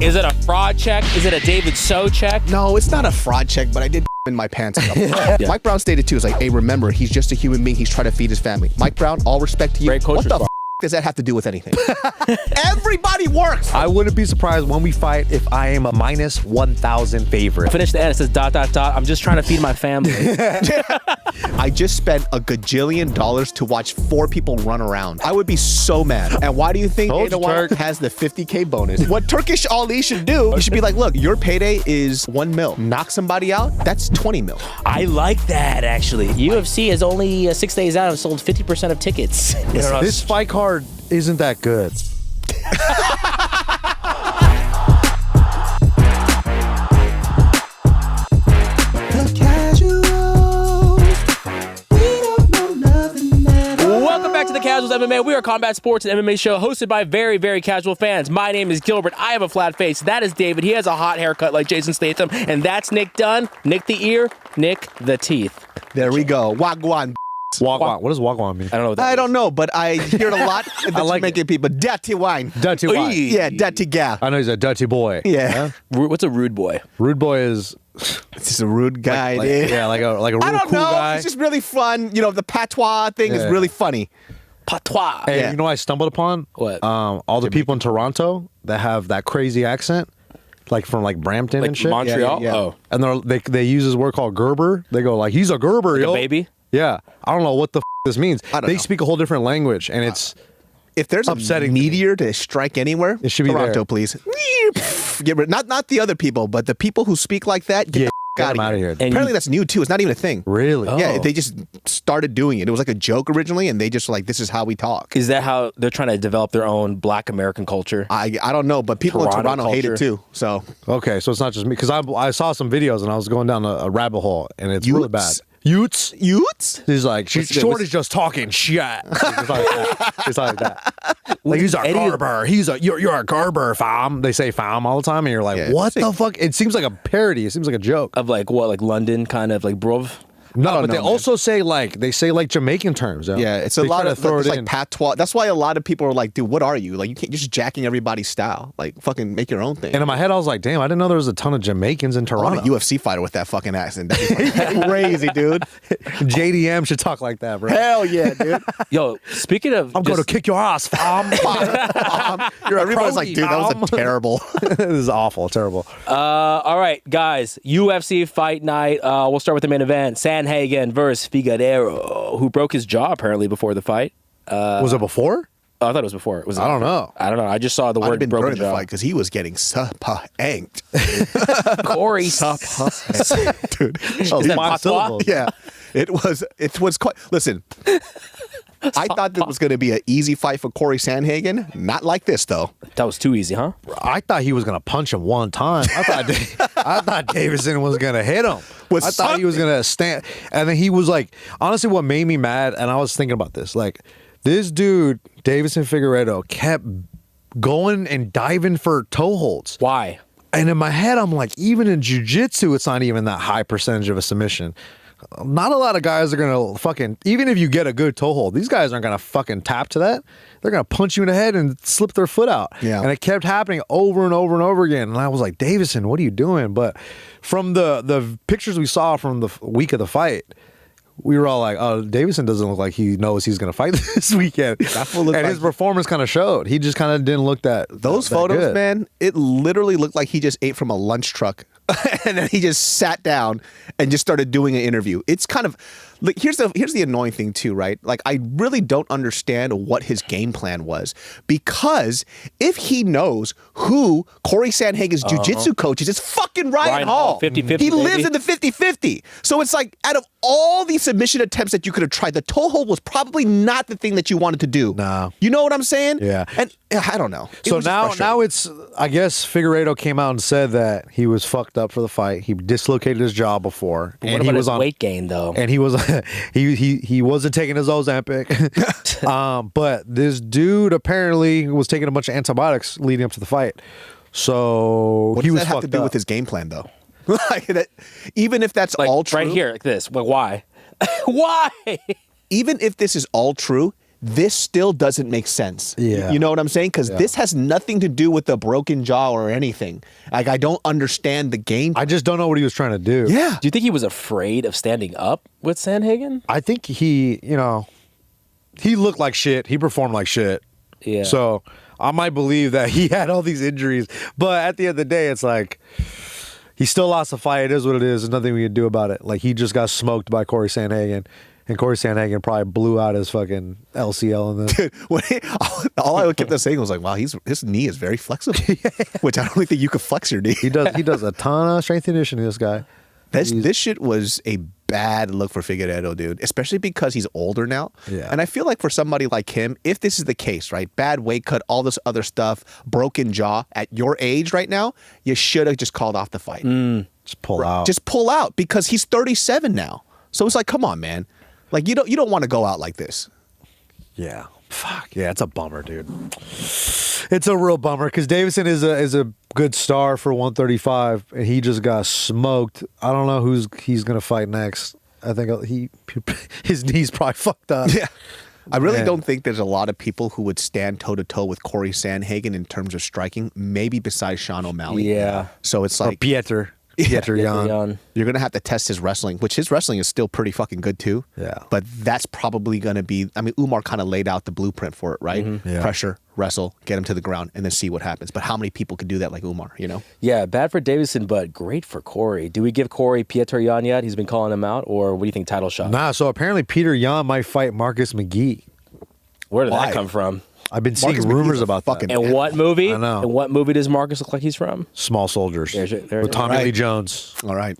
Is it a fraud check? Is it a David So check? No, it's not a fraud check, but I did in my pants. Yeah. Mike Brown stated too, is like, hey, remember, he's just a human being. He's trying to feed his family. Mike Brown, all respect to you. Great coach what the does that have to do with anything? Everybody works. I wouldn't be surprised when we fight if I am a minus 1,000 favorite. Finish the end. It says ... I'm just trying to feed my family. I just spent a gajillion dollars to watch 4 people run around. I would be so mad. And why do you think Dana White has the 50K bonus? What Turkish Ali should do, you should be like, look, your payday is 1 mil. Knock somebody out, that's 20 mil. I like that, actually. UFC is only 6 days out and sold 50% of tickets. This fight card isn't that good. Welcome back to the Casuals MMA. We are a combat sports and MMA show hosted by very, very casual fans. My name is Gilbert. I have a flat face. That is David. He has a hot haircut like Jason Statham. And that's Nick Dunn. Nick the ear, Nick the teeth. There we go. Wagwan. Wagwan. What does wagwan mean? I don't know what that I don't know, but I hear it a lot. I like making people dirty wine. Dirty wine. Yeah, dirty gal. I know he's a dirty boy. Yeah. What's a rude boy? Rude boy is... It's just a rude guy, dude. Yeah, like a real I don't cool know. guy. It's just really fun. You know, the patois thing is really funny. Patois. Hey, Yeah. you know what I stumbled upon? What? All the people in Toronto that have that crazy accent, like from like Brampton Like and shit. Montreal? Yeah. Oh. And they use this word called Gerber. They go like, he's a Gerber, Like yo. a baby? Yeah. I don't know what the this means. I don't They know. speak a whole different language, and it's If there's upsetting a meteor to strike anywhere, It should be Toronto, there. please. Get rid. Not the other people, but the people who speak like that. Get the get f- them out of here. And Apparently, that's new too. It's not even a thing. Really? Oh. Yeah, they just started doing it. It was like a joke originally, and they just were like, "This is how we talk." Is that how they're trying to develop their own Black American culture? I don't know, but people in Toronto Toronto hate it culture. too. So Okay, so it's not just me. Because I saw some videos, and I was going down a rabbit hole, and it's really bad. Utes? Utes? He's like, Shorty's just talking shit. It's like that. It's like that. Like, he's a Garber. You're a Garber, fam. They say fam all the time, and you're like, Yeah, what the fuck? It seems like a parody. It seems like a joke. Of like what? Like London, kind of like bruv? No, but know, they man. also say like Jamaican terms. Yeah, it's a lot of it's like patois. That's why a lot of people are like, "Dude, what are you? Like, you can't you're just jacking everybody's style. Like, fucking make your own thing." And in my head, I was like, damn, I didn't know there was a ton of Jamaicans in I want Toronto. a UFC fighter with that fucking accent. That'd be fucking crazy, dude. JDM should talk like that, bro. Hell yeah, dude. Yo, speaking of, I'm going to kick your ass, fam. Everybody's like, dude, that was a terrible. This is awful, terrible. all right, guys, UFC Fight Night. We'll start with the main event. Sandhagen versus Figueiredo, who broke his jaw apparently before the fight. Was it before? Oh, I thought it was before. Was it? I don't know. I don't know. I just saw the I'd have word been broken during the jaw. fight because he was getting anked. Corey. Dude. Is that patois? syllables. Yeah. It was quite. Listen, I thought this was going to be an easy fight for Corey Sandhagen. Not like this, though. That was too easy, huh? I thought he was gonna punch him one time. I thought Davison was gonna hit him. I thought he was gonna stand, and then he was like, honestly, what made me mad, and I was thinking about this, like, this dude, Davison Figueiredo, kept going and diving for toe holds. Why? And in my head, I'm like, even in jiu-jitsu, it's not even that high percentage of a submission. Not a lot of guys are gonna fucking, even if you get a good toe hold, these guys aren't gonna fucking tap to that. They're gonna punch you in the head and slip their foot out. Yeah. And it kept happening over and over and over again. And I was like, Davison, what are you doing? But from the pictures we saw from the week of the fight, we were all like, oh, Davison doesn't look like he knows he's going to fight this weekend. And his performance kind of showed. He just kind of didn't look that Those that photos, good. man, it literally looked like he just ate from a lunch truck. And then he just sat down and just started doing an interview. It's kind of like, here's the annoying thing too, right? Like, I really don't understand what his game plan was, because if he knows who Corey Sandhagen's jiu-jitsu coach is, it's fucking Ryan Hall. 50-50, he lives baby. in the 50-50. So it's like, out of all these submission attempts that you could have tried, the toe hold was probably not the thing that you wanted to do. No. You know what I'm saying? Yeah. And I don't know. It So was just now frustrating. it's, I guess Figueiredo came out and said that he was fucked up for the fight. He dislocated his jaw before. What and about he was his on weight gain, though? And he was he wasn't taking his Ozempic. But this dude apparently was taking a bunch of antibiotics leading up to the fight. So What he does was that have fucked to do up. with his game plan, though? Like that, even if that's Like, all true, right here, like this. Like, why? Why? even if this is all true, this still doesn't make sense. Yeah. You know what I'm saying? Because this has nothing to do with a broken jaw or anything. Like, I don't understand the game. I just don't know what he was trying to do. Yeah. Do you think he was afraid of standing up with Sandhagen? I think he looked like shit. He performed like shit. Yeah. So I might believe that he had all these injuries. But at the end of the day, it's like, he still lost the fight. It is what it is. There's nothing we can do about it. Like, he just got smoked by Corey Sandhagen. And Corey Sandhagen probably blew out his fucking LCL. And then All I kept saying was like, wow, his knee is very flexible, which I don't think you could flex your knee. he does a ton of strength and conditioning, this guy. This shit was a bad look for Figueiredo, dude, especially because he's older now. Yeah. And I feel like for somebody like him, if this is the case, right, bad weight cut, all this other stuff, broken jaw, at your age right now, you should have just called off the fight. Just pull out. Just pull out, because he's 37 now. So it's like, come on, man. Like, you don't want to go out like this. Yeah. Fuck. Yeah, it's a bummer, dude. It's a real bummer because Davison is a good star for 135, and he just got smoked. I don't know he's gonna fight next. I think his knee's probably fucked up. Yeah. I really don't think there's a lot of people who would stand toe-to-toe with Corey Sandhagen in terms of striking, maybe besides Sean O'Malley. Yeah. So it's Or like... Pieter Jan. You're going to have to test his wrestling, which his wrestling is still pretty fucking good too. Yeah. But that's probably going to be, I mean, Umar kind of laid out the blueprint for it, right? Yeah. Pressure, wrestle, get him to the ground, and then see what happens. But how many people can do that like Umar, you know? Yeah, bad for Davison, but great for Corey. Do we give Corey Pieter Jan yet? He's been calling him out, or what do you think, title shot? Nah, so apparently Peter Jan might fight Marcus McGee. Where did Why? that come from? I've been seeing Marcus McGee's rumors a about fucking- that. And what movie? I know. And what movie does Marcus look like he's from? Small Soldiers with Tommy Right. Lee Jones. All right.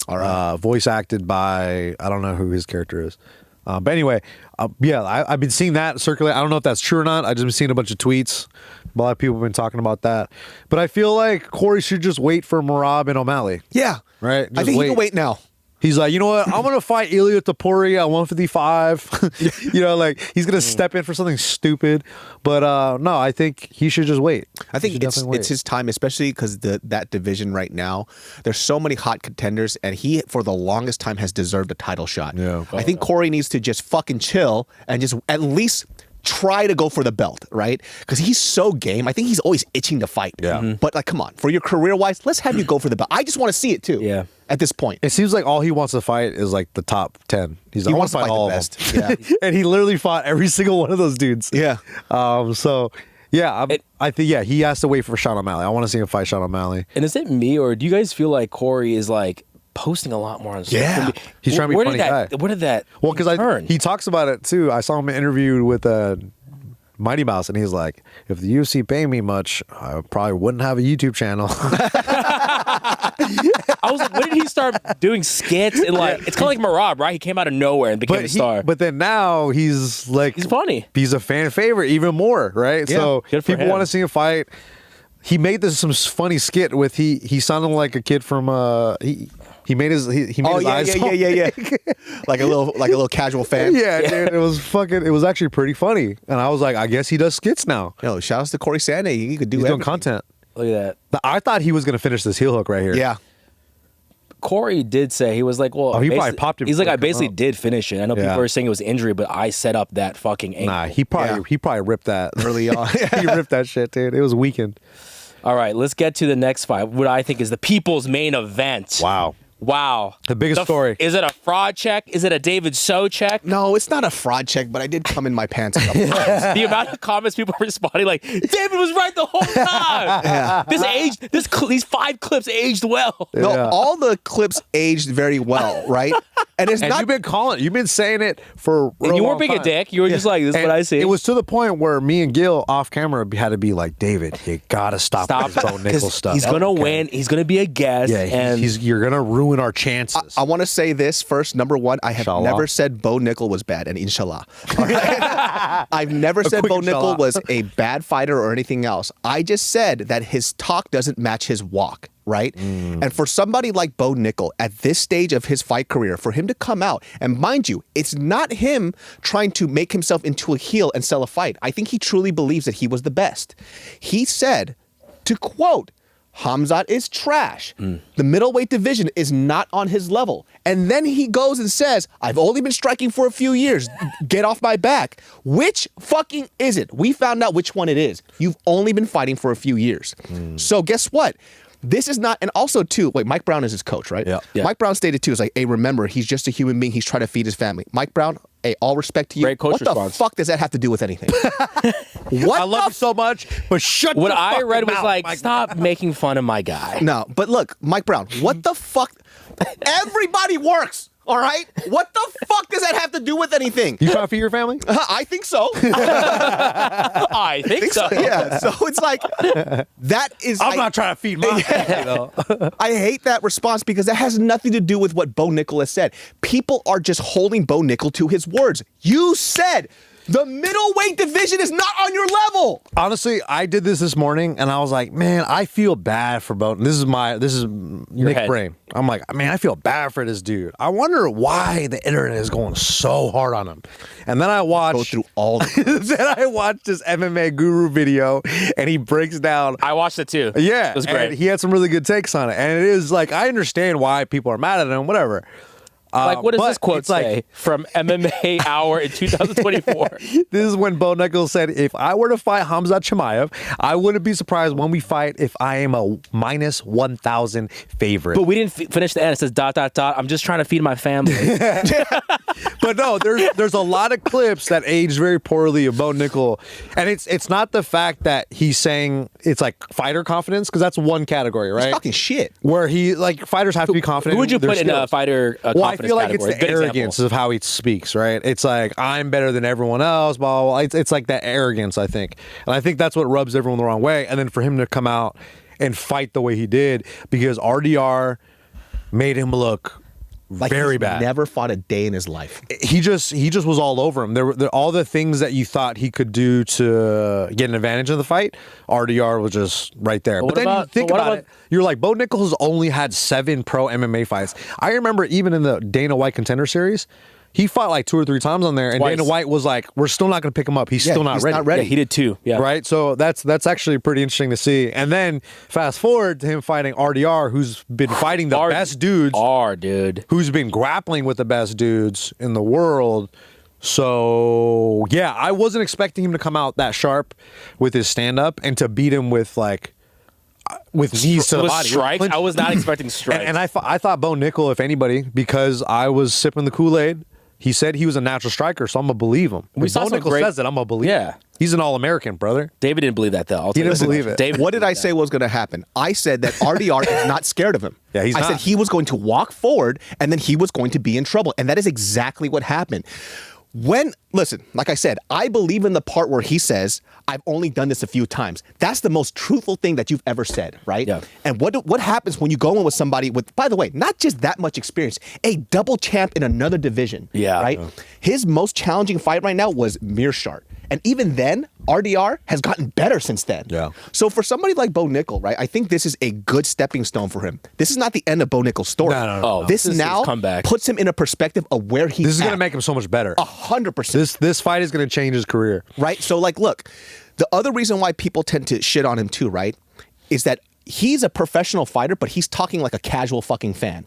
All right. Voice acted by, I don't know who his character is. But anyway, I've been seeing that circulate. I don't know if that's true or not. I've just been seeing a bunch of tweets. A lot of people have been talking about that. But I feel like Corey should just wait for Merab and O'Malley. Yeah. Right? I Just think he can wait now. He's like, you know what? I'm going to fight Ilya Tapori at 155. You know, like, he's going to step in for something stupid. But no, I think he should just wait. I think He should definitely it's wait. his time, especially because that division right now, there's so many hot contenders, and he, for the longest time, has deserved a title shot. Yeah. I think Corey needs to just fucking chill and just at least try to go for the belt, right? Because he's so game. I think he's always itching to fight. Yeah. Mhm. But, like, come on. For your career-wise, let's have you go for the belt. I just want to see it, too. Yeah. At this point. It seems like all he wants to fight is like the top 10. He's like, He I want wants to to fight fight all the of best. them. Yeah. And he literally fought every single one of those dudes. Yeah. So, yeah, I think, he has to wait for Sean O'Malley. I want to see him fight Sean O'Malley. And is it me, or do you guys feel like Corey is like posting a lot more on social Yeah. media? He's trying to be a Where funny did that, guy. Where did that Well, because turn? he talks about it too. I saw him interviewed with Mighty Mouse, and he's like, if the UFC paid me much, I probably wouldn't have a YouTube channel. I was like, when did he start doing skits? And like, it's kind of like Merab, right? He came out of nowhere and became a star. But then now he's like, He's funny. He's a fan favorite even more, right? Yeah, So good for people him. want to see him fight. He made some funny skit with he sounded like a kid from he made his he made Oh, his yeah, eyes yeah. like a little casual fan. yeah, dude, it was actually pretty funny. And I was like, I guess he does skits now. Yo, shout outs to Corey Sandhagen. He could do He's doing everything. content. Look at that. I thought he was gonna finish this heel hook right here. Yeah. Corey did say, he was like, well, Oh, he probably basically- popped it He's like, before I it come basically up. did finish it. I know Yeah. people are saying it was injury, but I set up that fucking ankle. Nah, he probably ripped that Early on. he ripped that shit, dude. It was weakened. All right, let's get to the next fight. What I think is the people's main event. Wow. The biggest story. Is it a fraud check? Is it a David So check? No, it's not a fraud check, but I did come in my pants a couple times. The amount of comments people are responding like, David was right the whole time. These 5 clips aged well. No, Yeah. all the clips aged very well, right? And it's And not. you've been saying it for a And you long weren't being a time. dick. You were just like, this is And what I see. It was to the point where me and Gil off camera had to be like, David, you gotta stop Stop. with this Bo Nickal stuff. He's going to win. He's going to be a guest. Yeah, and you're gonna ruin our chances. I want to say this first. Number one, I have Inshallah. never said Bo Nickal was bad, and inshallah. All right? I've never said quick Bo inshallah. Nickal was a bad fighter or anything else. I just said that his talk doesn't match his walk, right? And for somebody like Bo Nickal at this stage of his fight career, for him to come out, and mind you, it's not him trying to make himself into a heel and sell a fight. I think he truly believes that he was the best. He said, to quote, Hamzat is trash. The middleweight division is not on his level. And then he goes and says, I've only been striking for a few years. Get off my back. Which fucking is it? We found out which one it is. You've only been fighting for a few years. So guess what? This is not, and also too, wait, Mike Brown is his coach, right? Yeah. Mike Brown stated too, is like, hey, remember, he's just a human being. He's trying to feed his family. Mike Brown, hey, all respect to you. Great coach what response. the fuck does that have to do with anything? I love you so much, but shut What the I fucking read was mouth, like, Mike. stop making fun of my guy. No, but look, Mike Brown, what the fuck? Everybody works, all right? What the fuck does that have to do with anything? You trying to feed your family? I think so. I think so. Yeah, so it's like, that is... I'm not trying to feed my family, though. I hate that response because that has nothing to do with what Bo Nickal has said. People are just holding Bo Nickal to his words. You said the middleweight division is not on your level. Honestly, I did this morning, and I was like, man, I feel bad for Bo. This is Nick head. Brain. I'm like, man, I feel bad for this dude. I wonder why the internet is going so hard on him. And then I watched... Go through all the... Then I watched this MMA guru video, and he breaks down... I watched it too. Yeah. It was great. And he had some really good takes on it. And it is like, I understand why people are mad at him, whatever. Like, what does but this quote it's like- say from MMA Hour in 2024? This is when Bo Nickal said, if I were to fight Hamzat Chimaev, I wouldn't be surprised when we fight if I am a minus 1,000 favorite. But we didn't finish the end. It says ... I'm just trying to feed my family. But no, there's a lot of clips that age very poorly of Bo Nickal, and it's not the fact that he's saying it's like fighter confidence, because that's one category, right? He's talking shit. Where he, like, fighters have to be confident. Who would you their put in a skills. fighter Well, I confidence feel like category? it's the Good arrogance example. of how he speaks, right? It's like, I'm better than everyone else, blah, blah, blah. It's like that arrogance, I think. And I think that's what rubs everyone the wrong way. And then for him to come out and fight the way he did, because RDR made him look Like very he's bad. never fought a day in his life. He just was all over him. There were all the things that you thought he could do to get an advantage in the fight. RDR was just right there. But then you think about it, you're like, Bo Nickal's only had 7 pro MMA fights. I remember even in the Dana White Contender Series, he fought like 2 or 3 times on there, and Twice. Dana White was like, "We're still not going to pick him up. He's still not he's ready." not ready. Yeah, he did too. Yeah. Right, so that's actually pretty interesting to see. And then fast forward to him fighting RDR, who's been fighting the best dudes, dude. who's been grappling with the best dudes in the world. So yeah, I wasn't expecting him to come out that sharp with his stand up and to beat him with like with knees to the With body. strikes? I was not expecting strikes. And I thought Bo Nickal, if anybody, because I was sipping the Kool-Aid. He said he was a natural striker, so I'm gonna believe him. We If saw Bo some Nickal great- says it, I'm gonna believe Yeah. him. He's an All-American, brother. David didn't believe that, though. I'll He tell you didn't that. believe it. David What did I believed say was going to happen? I said that RDR is not scared of him. Yeah, he's I not. said he was going to walk forward and then he was going to be in trouble. And that is exactly what happened. Listen, like I said, I believe in the part where he says, I've only done this a few times. That's the most truthful thing that you've ever said, right? Yeah. And what happens when you go in with somebody with, by the way, not just that much experience, a double champ in another division, Yeah. right? His most challenging fight right now was Mearshart. And even then, RDR has gotten better since then. Yeah. So for somebody like Bo Nickal, right, I think this is a good stepping stone for him. This is not the end of Bo Nickal's story. No. Oh, This this is now his comeback. puts him in a perspective of where he's This is at. gonna make him so much better. 100%. This fight is gonna change his career. Right? So, like, look, the other reason why people tend to shit on him too, right, is that he's a professional fighter, but he's talking like a casual fucking fan.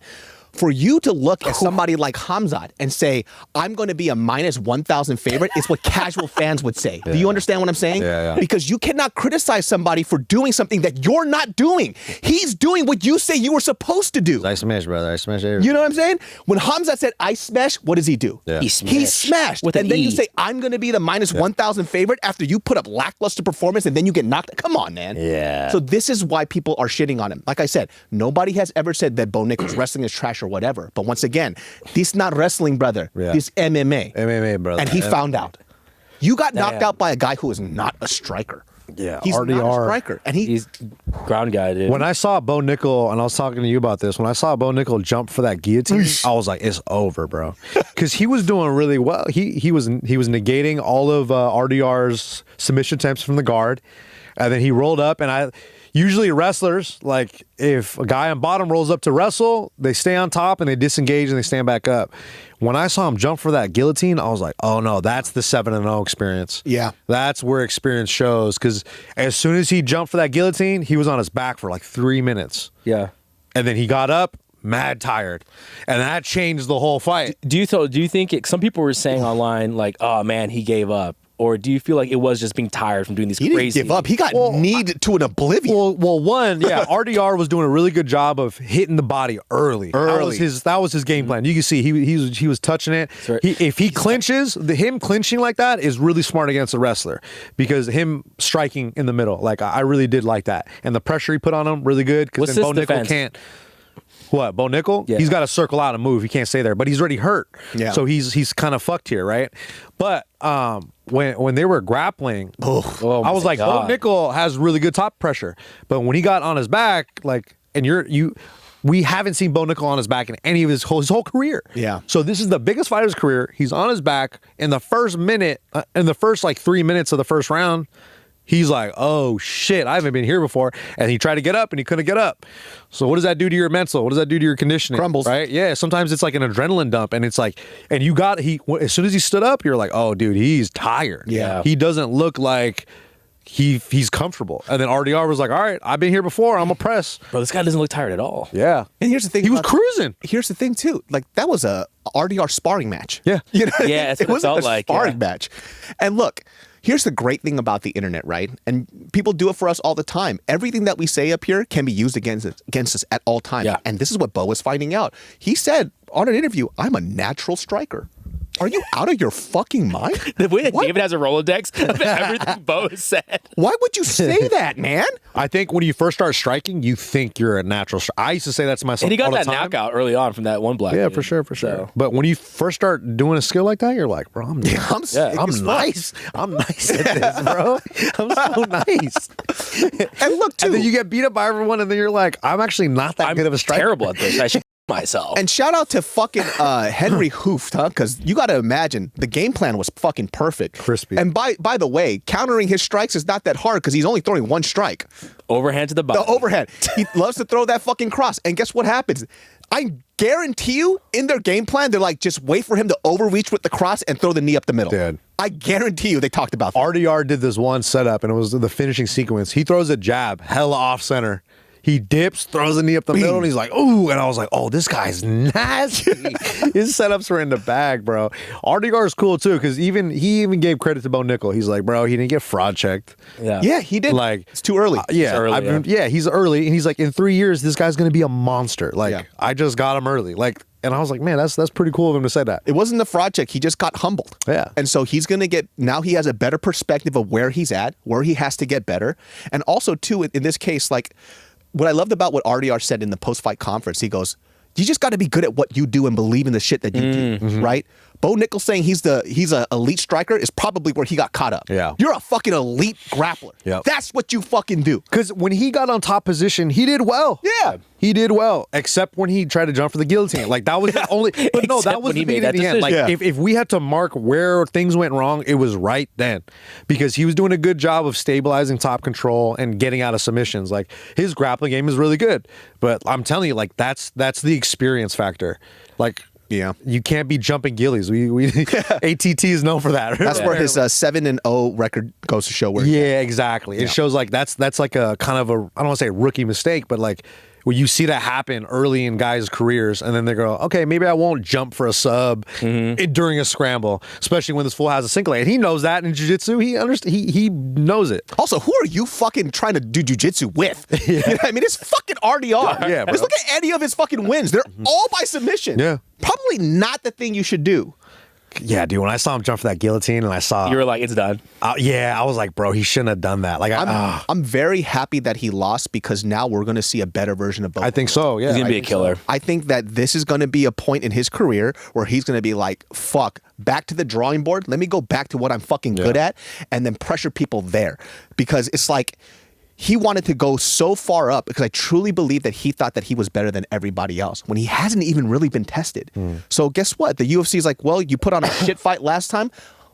For you to look at somebody like Hamzat and say, I'm going to be a minus 1,000 favorite, is what casual fans would say. Do you understand what I'm saying? Yeah, yeah. Because you cannot criticize somebody for doing something that you're not doing. He's doing what you say you were supposed to do. I smash, brother. I smash everything. You know what I'm saying? When Hamzat said, I smash, what does he do? Yeah. He He smashed. with And an then you E. say, I'm going to be the minus 1,000 favorite after you put up lackluster performance and then you get knocked. Come on, man. Yeah. So this is why people are shitting on him. Like I said, nobody has ever said that Bo Nickal's wrestling is trash or whatever. But once again, this not wrestling, brother. Yeah. This MMA. MMA, brother. And he found out. You got knocked Damn. out by a guy who is not a striker. Yeah, He's not a RDR. striker. And He's ground guy, dude. When I saw Bo Nickal, and I was talking to you about this, when I saw Bo Nickal jump for that guillotine, I was like, "It's over, bro," because he was doing really well. He was negating all of RDR's submission attempts from the guard, and then he rolled up, and usually wrestlers, like if a guy on bottom rolls up to wrestle, they stay on top and they disengage and they stand back up. When I saw him jump for that guillotine, I was like, oh no, that's the 7-0 experience. Yeah. That's where experience shows, because as soon as he jumped for that guillotine, he was on his back for like 3 minutes. Yeah. And then he got up, mad tired. And that changed the whole fight. Do you think some people were saying online like, oh man, he gave up? Or do you feel like it was just being tired from doing these He crazy? didn't give up. He got kneed to an oblivion. RDR was doing a really good job of hitting the body early. That was his game plan. You can see he was touching it. Right. If he clinches, him clinching like that is really smart against a wrestler, because him striking in the middle, like I really did like that, and the pressure he put on him really good, because then Bo Nickal can't. What, Bo Nickal? Yeah. He's got to circle out and move. He can't stay there, but he's already hurt. Yeah. So he's kind of fucked here, right? But when they were grappling, I was like, Bo Nickal has really good top pressure. But when he got on his back, like, and we haven't seen Bo Nickal on his back in any of his whole career. Yeah. So this is the biggest fight of his career. He's on his back in the first minute, in the first like 3 minutes of the first round. He's like, oh shit, I haven't been here before. And he tried to get up and he couldn't get up. So what does that do to your mental? What does that do to your conditioning? Crumbles. Right? Yeah. Sometimes it's like an adrenaline dump, and it's like, and as soon as he stood up, you're like, oh dude, he's tired. Yeah. He doesn't look like he's comfortable. And then RDR was like, all right, I've been here before. I'm a press. Bro, this guy doesn't look tired at all. Yeah. And here's the thing. He was cruising. Here's the thing too. Like, that was a RDR sparring match. Yeah. You know what I mean? Yeah, that's what it wasn't felt a like, sparring yeah. match. And look, here's the great thing about the internet, right? And people do it for us all the time. Everything that we say up here can be used against us at all times. Yeah. And this is what Bo was finding out. He said on an interview, I'm a natural striker. Are you out of your fucking mind? The way that David has a Rolodex of everything Bo has said. Why would you say that, man? I think when you first start striking, you think you're a natural striker. I used to say that to myself. And he got all the that time. knockout early on from that one black. Yeah, dude. for sure. So. But when you first start doing a skill like that, you're like, bro, I'm sick I'm as fuck. nice. I'm nice at this, bro. I'm so nice. And look, too. And then you get beat up by everyone, and then you're like, I'm actually not that good of a striker. Terrible at this. I should myself. And shout out to fucking Henry Hooft, huh? Because you got to imagine the game plan was fucking perfect. Crispy. And by the way, countering his strikes is not that hard because he's only throwing one strike. Overhand to the body. The overhand. He loves to throw that fucking cross. And guess what happens? I guarantee you, in their game plan, they're like, just wait for him to overreach with the cross and throw the knee up the middle. Dude. I guarantee you they talked about that. RDR did this one setup, and it was the finishing sequence. He throws a jab, hella off center. He dips, throws the knee up the middle, and he's like, ooh. And I was like, oh, this guy's nasty. His setups were in the bag, bro. RDR is cool, too, because he even gave credit to Bo Nickal. He's like, bro, he didn't get fraud checked. Yeah, he did. Like, it's too early. Yeah, It's early, he's early. And he's like, in 3 years, this guy's going to be a monster. Like, I just got him early. Like, and I was like, man, that's pretty cool of him to say that. It wasn't the fraud check. He just got humbled. Yeah. And so he's going to get, now he has a better perspective of where he's at, where he has to get better. And also, too, in this case, like, what I loved about what RDR said in the post-fight conference, he goes, you just got to be good at what you do and believe in the shit that you do, right? Bo Nickal saying he's a elite striker is probably where he got caught up. Yeah. You're a fucking elite grappler. Yep. That's what you fucking do. Because when he got on top position, he did well. Yeah. He did well, except when he tried to jump for the guillotine. Like, that was the only... But no, that was the beginning of the end. Like, if we had to mark where things went wrong, it was right then. Because he was doing a good job of stabilizing top control and getting out of submissions. Like, his grappling game is really good. But I'm telling you, like, that's the experience factor. Like... Yeah, you can't be jumping gillies. We ATT is known for that. That's where his 7-0 record goes to show where. Yeah, exactly. It shows like that's like a kind of a, I don't want to say rookie mistake, but like where you see that happen early in guys' careers, and then they go, okay, maybe I won't jump for a sub during a scramble, especially when this fool has a single leg. And he knows that in jiu-jitsu. He knows it. Also, who are you fucking trying to do jiu-jitsu with? You know what I mean? It's fucking RDR. Yeah, bro. Just look at any of his fucking wins. They're all by submission. Yeah. Probably not the thing you should do. Yeah, dude, when I saw him jump for that guillotine and I saw... You were like, it's done. Yeah, I was like, bro, he shouldn't have done that. Like, I'm very happy that he lost because now we're going to see a better version of both. I think so, yeah. He's going to be a killer. So. I think that this is going to be a point in his career where he's going to be like, fuck, back to the drawing board. Let me go back to what I'm fucking good at and then pressure people there. Because it's like... He wanted to go so far up because I truly believe that he thought that he was better than everybody else when he hasn't even really been tested. So guess what? The UFC is like, well, you put on a shit fight last time.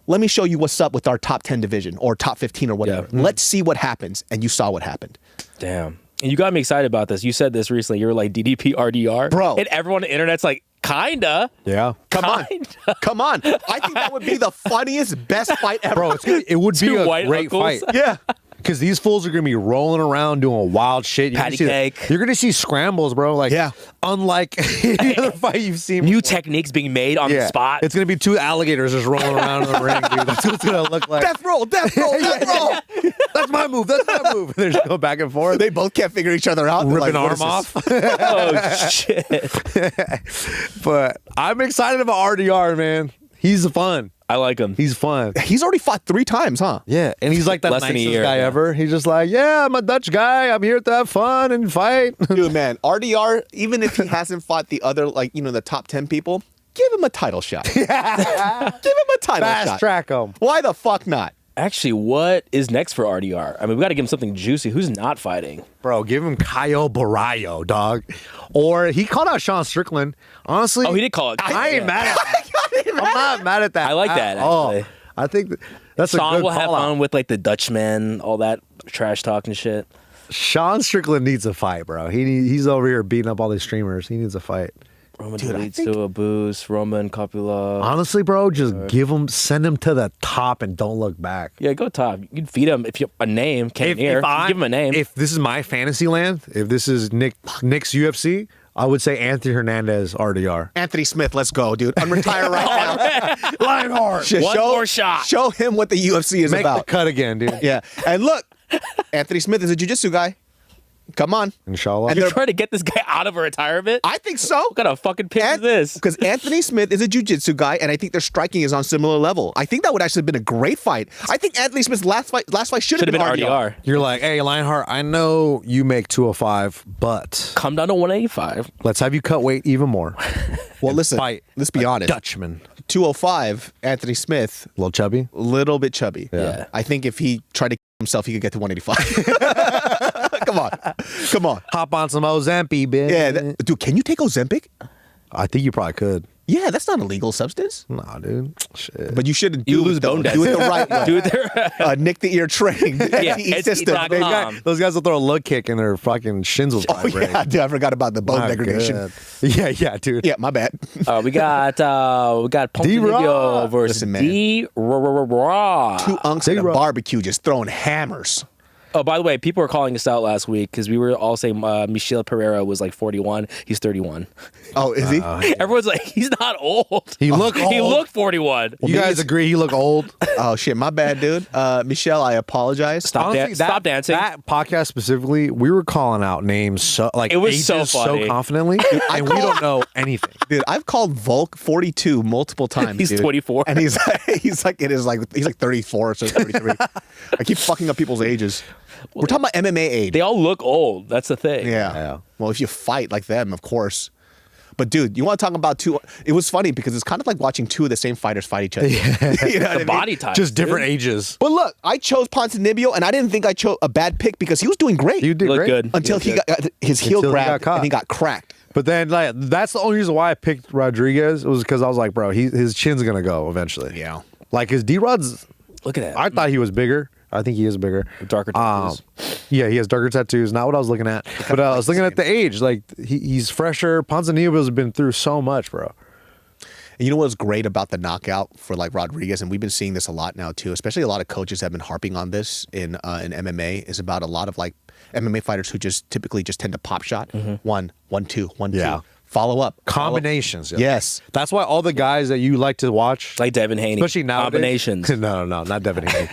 let me show you what's up with our top 10 division or top 15 or whatever. Let's see what happens. And you saw what happened. Damn. And you got me excited about this. You said this recently. You were like, DDP RDR. Bro. And everyone on the internet's like, kinda. Yeah. Come on. I think that would be the funniest, best fight ever. Bro, it would be a great fight. Yeah. Because these fools are going to be rolling around doing wild shit. Patty cake. You're going to see scrambles, bro. Like, unlike any other fight you've seen. New techniques being made on the spot. It's going to be 2 alligators just rolling around in the ring, dude. That's what it's going to look like. Death roll. That's my move. That's my move. They're just going back and forth. They both can't figure each other out. Ripping like, arm off. Oh, shit. But I'm excited about RDR, man. He's fun. I like him. He's fun. He's already fought 3 times, huh? Yeah, and he's like the Less than a nicest year, guy ever. He's just like, yeah, I'm a Dutch guy. I'm here to have fun and fight. Dude, man, RDR, even if he hasn't fought the other, like, the top 10 people, give him a title shot. Give him a title shot. Fast track him. Why the fuck not? Actually, what is next for RDR? I mean, we got to give him something juicy. Who's not fighting? Bro, give him Caio Barallo, dog. Or he called out Sean Strickland. Honestly. Oh, he did call it. I ain't mad at that. I'm not mad at that. I like that, actually. I think that's Sean a good will have call fun out. with like the Dutchman, all that trash talk and shit. Sean Strickland needs a fight, bro. He's over here beating up all these streamers. He needs a fight. Roman leads to a boost. Roman Coppola. Honestly, bro, just send him to the top and don't look back. Yeah, go top. You can feed him if you a name. Give him a name. If this is my fantasy land, if this is Nick's UFC, I would say Anthony Hernandez, RDR. Anthony Smith, let's go, dude. Unretire right now. Lionheart. One more shot. Show him what the UFC is Make about. the cut again, dude. Yeah. And look, Anthony Smith is a jiu-jitsu guy. Come on. Inshallah. And You're trying to get this guy out of a retirement? I think so. What kind of fucking pick is this? Because Anthony Smith is a jiu-jitsu guy, and I think their striking is on similar level. I think that would actually have been a great fight. I think Anthony Smith's last fight should have been RDR. You're like, hey, Lionheart, I know you make 205, but Come down to 185. let's have you cut weight even more. Well, listen, Fight let's be a honest. Dutchman. 205, Anthony Smith, A little chubby. a little bit chubby. Yeah. I think if he tried to kill himself, he could get to 185. Come on. Hop on some Ozempic, bitch. Yeah, dude, can you take Ozempic? I think you probably could. Yeah, that's not a legal substance. Nah, dude. Shit. But you shouldn't You do lose it, though. bone Do it the right way. Dude, they're Nick the ear trained. Yeah, NTE it's system. not baby. calm. Those guys will throw a leg kick and their fucking shins will Oh, vibrate. yeah, dude, I forgot about the bone My degradation. God. Yeah, dude. Yeah, my bad. we got Ponzinibbio D-Raw. versus Listen, man. D-Raw. 2 unks at a D-Raw. barbecue just throwing hammers. Oh, by the way, people were calling us out last week because we were all saying Michel Pereira was like 41. He's 31. Oh, is he? Everyone's like, he's not old. He looked He old. looked 41. You guys agree he looked old? Oh, shit, my bad, dude. Michelle, I apologize. Stop dancing. That podcast specifically, we were calling out names so like It was ages so funny. so confidently, and we don't know anything. Dude, I've called Volk 42 multiple times. He's dude. 24. And he's like 34 or so 33. I keep fucking up people's ages. We're talking about MMA age. They all look old. That's the thing. Yeah. Well, if you fight like them, of course. But dude, you want to talk about two? It was funny because it's kind of like watching 2 of the same fighters fight each other. You know what I mean? Body type. Just different ages. But look, I chose Ponzinibbio, and I didn't think I chose a bad pick because he was doing great You did Look great. good. until he got his heel Until he got grabbed caught. and he got cracked. But then, like, that's the only reason why I picked Rodriguez. It was because I was like, bro, his chin's gonna go eventually. Yeah. Like his D-Rod's. Look at that. I thought he was bigger. I think he is bigger. Darker tattoos. Yeah, he has darker tattoos. Not what I was looking at. But I was looking at the age. Like, he's fresher. Ponzinibbio's been through so much, bro. And you know what's great about the knockout for like Rodriguez, and we've been seeing this a lot now too, especially a lot of coaches have been harping on this in MMA, is about a lot of like MMA fighters who just typically just tend to pop shot. 1, 1, 2, 1, Yeah. 2. Follow up. Combinations. Yeah. Yes. That's why all the guys that you like to watch, Like Devin Haney. especially now, Combinations. No, not Devin Haney.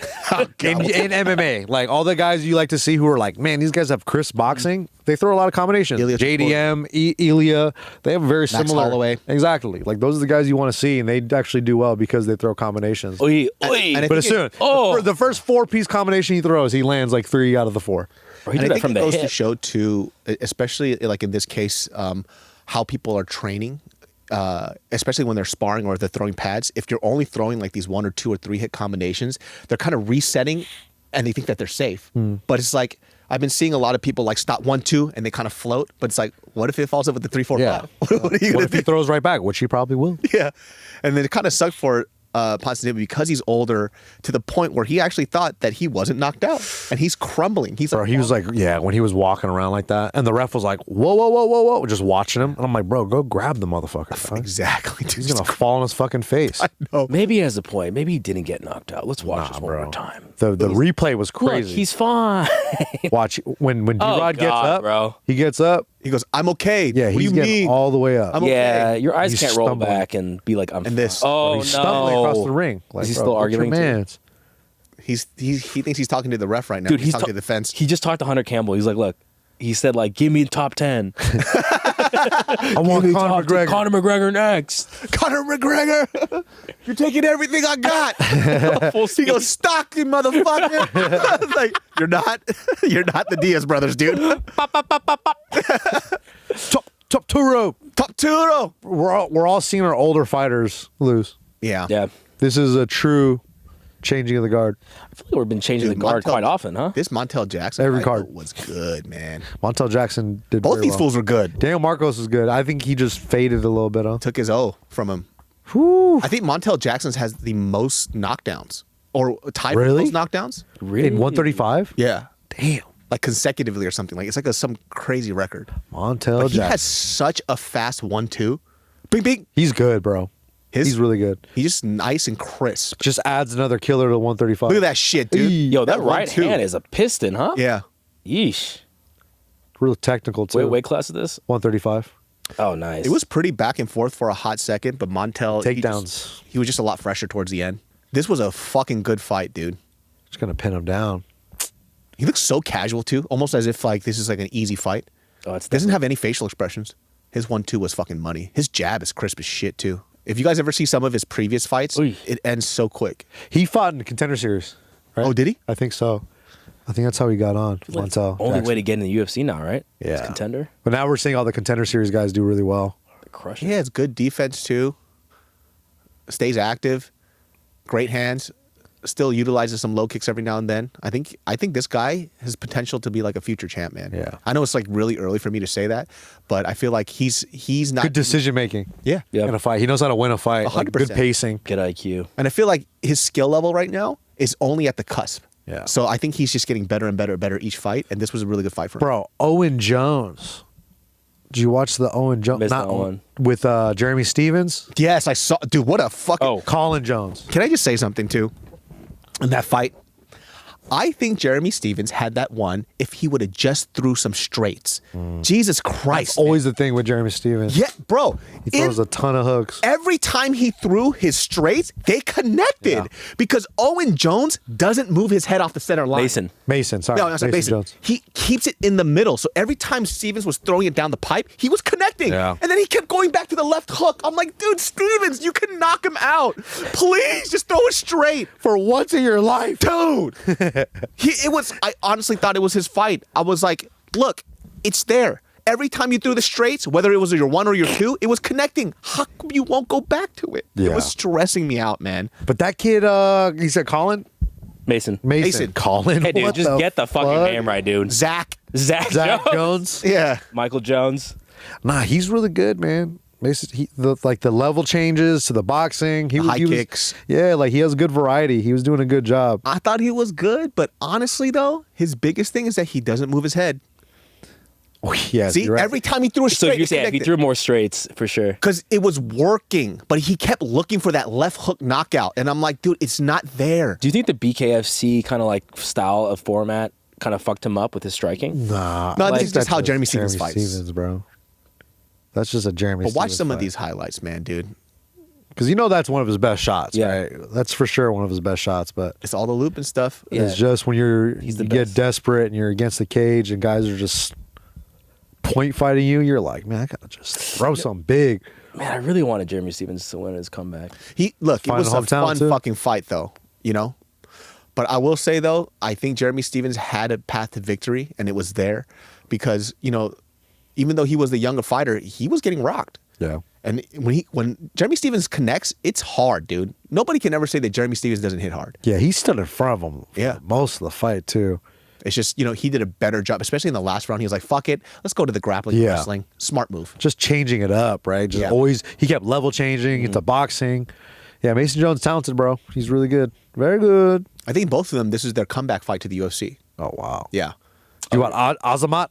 in MMA, like all the guys you like to see who are like, man, these guys have crisp boxing. They throw a lot of combinations. Ilya JDM, Ilya, they have very similar. Holloway. Exactly. Like those are the guys you want to see, and they actually do well because they throw combinations. Oy, oy. And I But as think soon, Oh. the first 4-piece combination he throws, he lands like 3 out of the 4. Or he And did I that think from it the goes to hip. show too, especially like in this case, how people are training, especially when they're sparring or they're throwing pads. If you're only throwing like these 1 or 2 or 3 hit combinations, they're kind of resetting, and they think that they're safe. But it's like I've been seeing a lot of people like stop 1, 2, and they kind of float. But it's like, what if it falls up with the 3, 4, Yeah. 5? What are you What gonna if he do? throws right back, which he probably will? Yeah, and then it kind of sucked for Ponzinibbio because he's older to the point where he actually thought that he wasn't knocked out, and he's crumbling. He's Bro, like, he was like, yeah, when he was walking around like that, and the ref was like, whoa, whoa, whoa, whoa, whoa, just watching him. And I'm like, bro, go grab the motherfucker. Dog. exactly. Dude, He's going to fall on his fucking face. no. Maybe he has a point. Maybe he didn't get knocked out. Let's watch this one more time. The replay was crazy. Look, he's fine. Watch, when D-Rod gets God, up, bro. he gets up. He goes, I'm okay. Yeah, what do he's you getting mean? all the way up. I'm Yeah, okay. your eyes He's can't roll stumbling. back and be like, I'm And this. fine. Oh, He's no. stumbling across the ring. Like, Is he bro, still get your arguing too? mans. He thinks he's talking to the ref right now. Dude, he's talking to the fence. He just talked to Hunter Campbell. He's like, look, he said, like, give me top 10. I want Conor McGregor. Conor McGregor next. Conor McGregor, you're taking everything I got. Full He speed. goes, stock you, motherfucker. Like, you're not the Diaz brothers, dude. Top two. Top two. We're all seeing our older fighters lose. Yeah. Yeah. This is a true changing of the guard. I feel like we've been changing Dude, the guard Montel- quite often, huh? This Montel Jackson Every fight card. was good, man. Montel Jackson did Both very these well. fools were good. Daniel Marcos is good. I think he just faded a little bit. Huh? Took his O from him. Whew. I think Montel Jackson's has the most knockdowns, or tied for Really? most knockdowns. Really? In 135? Yeah, Damn. like consecutively or something. Like it's like some crazy record. Montel But he Jackson. has such a fast 1-2. Bing bing. He's good, bro. He's really good. He's just nice and crisp. Just adds another killer to 135. Look at that shit, dude. Yo, that right 1-2. hand is a piston, huh? Yeah. Yeesh. Real technical, too. Wait, weight class is this? 135. Oh, nice. It was pretty back and forth for a hot second, but Montel Takedowns. He was just a lot fresher towards the end. This was a fucking good fight, dude. Just going to pin him down. He looks so casual too, almost as if like this is like an easy fight. Oh, it's Doesn't have any facial expressions. His 1-2 was fucking money. His jab is crisp as shit too. If you guys ever see some of his previous fights, Oy. it ends so quick. He fought in the Contender Series, right? Oh, did he? I think so. I think that's how he got on. Montel Only Jackson. way to get in the UFC now, right? Yeah. It's contender. But now we're seeing all the Contender Series guys do really well. Crush He has good defense too. Stays active. Great hands. Still utilizes some low kicks every now and then. I think this guy has potential to be like a future champ, man. Yeah. I know it's like really early for me to say that, but I feel like he's not Good decision making. Yeah. Yeah. In a fight. He knows how to win a fight. Like, good 100%. pacing. Good IQ. And I feel like his skill level right now is only at the cusp. Yeah. So I think he's just getting better and better and better each fight, and this was a really good fight for him. Bro, Owen Jones. Did you watch the Owen Jones? Missed Not that one. With Jeremy Stevens? Yes, I saw. Dude, what a fucking. Oh. Colin Jones. Can I just say something too? In that fight, I think Jeremy Stevens had that one if he would have just threw some straights. Jesus Christ. man. Always the thing with Jeremy Stevens. Yeah, bro. He throws a ton of hooks. Every time he threw his straights, they connected Yeah. because Owen Jones doesn't move his head off the center line. Mason, sorry. No, that's not Mason. Jones. He keeps it in the middle. So every time Stevens was throwing it down the pipe, he was connecting. Yeah. And then he kept going back to the left hook. I'm like, dude, Stevens, you can knock him out. Please, just throw it straight. For once in your life. Dude. I honestly thought it was his fight. I was like, look, it's there. Every time you threw the straights, whether it was your 1 or your 2, it was connecting. How come you won't go back to it? It Yeah. was stressing me out, man. But that kid, he said Colin? Mason. Mason. Colin? Hey, dude, What just get the fucking fuck? name right, dude. Zach. Zach Zach Jones. Jones? Yeah. Michael Jones. Nah, he's really good, man. Mason, the level changes to the boxing. High kicks. Yeah, like he has good variety. He was doing a good job. I thought he was good, but honestly, though, his biggest thing is that he doesn't move his head. Oh, yeah, See, you're right. every time he threw a So straight, if you say if he threw more straights, for sure. because it was working, but he kept looking for that left hook knockout, and I'm like, dude, it's not there. Do you think the BKFC kind of like style of format kind of fucked him up with his striking? Nah, No, I this think is just that's how a Jeremy Stevens fights. Stevens, bro. That's just a Jeremy. But watch Stevens some of fight. these highlights, man, dude. Because you know that's one of his best shots, Yeah. right? That's for sure one of his best shots. But It's all the loop and stuff. Yeah. it's just when you the get best. desperate and you're against the cage and guys are just point fighting you, you're like, man, I gotta just throw something big. Man, I really wanted Jeremy Stevens to win his comeback. It was Find a the hometown, fun too. fucking fight, though, you know? But I will say, though, I think Jeremy Stevens had a path to victory, and it was there because, you know, even though he was the younger fighter, he was getting rocked. Yeah. And when Jeremy Stevens connects, it's hard, dude. Nobody can ever say that Jeremy Stevens doesn't hit hard. Yeah, he stood in front of him for Yeah. most of the fight, too. It's just, you know, he did a better job, especially in the last round. He was like, fuck it, let's go to the grappling Yeah. wrestling. Smart move. Just changing it up, right? Just Yeah. always, he kept level changing into boxing. Yeah, Mason Jones talented, bro. He's really good. Very good. I think both of them, this is their comeback fight to the UFC. Oh, wow. Yeah. You want Azamat?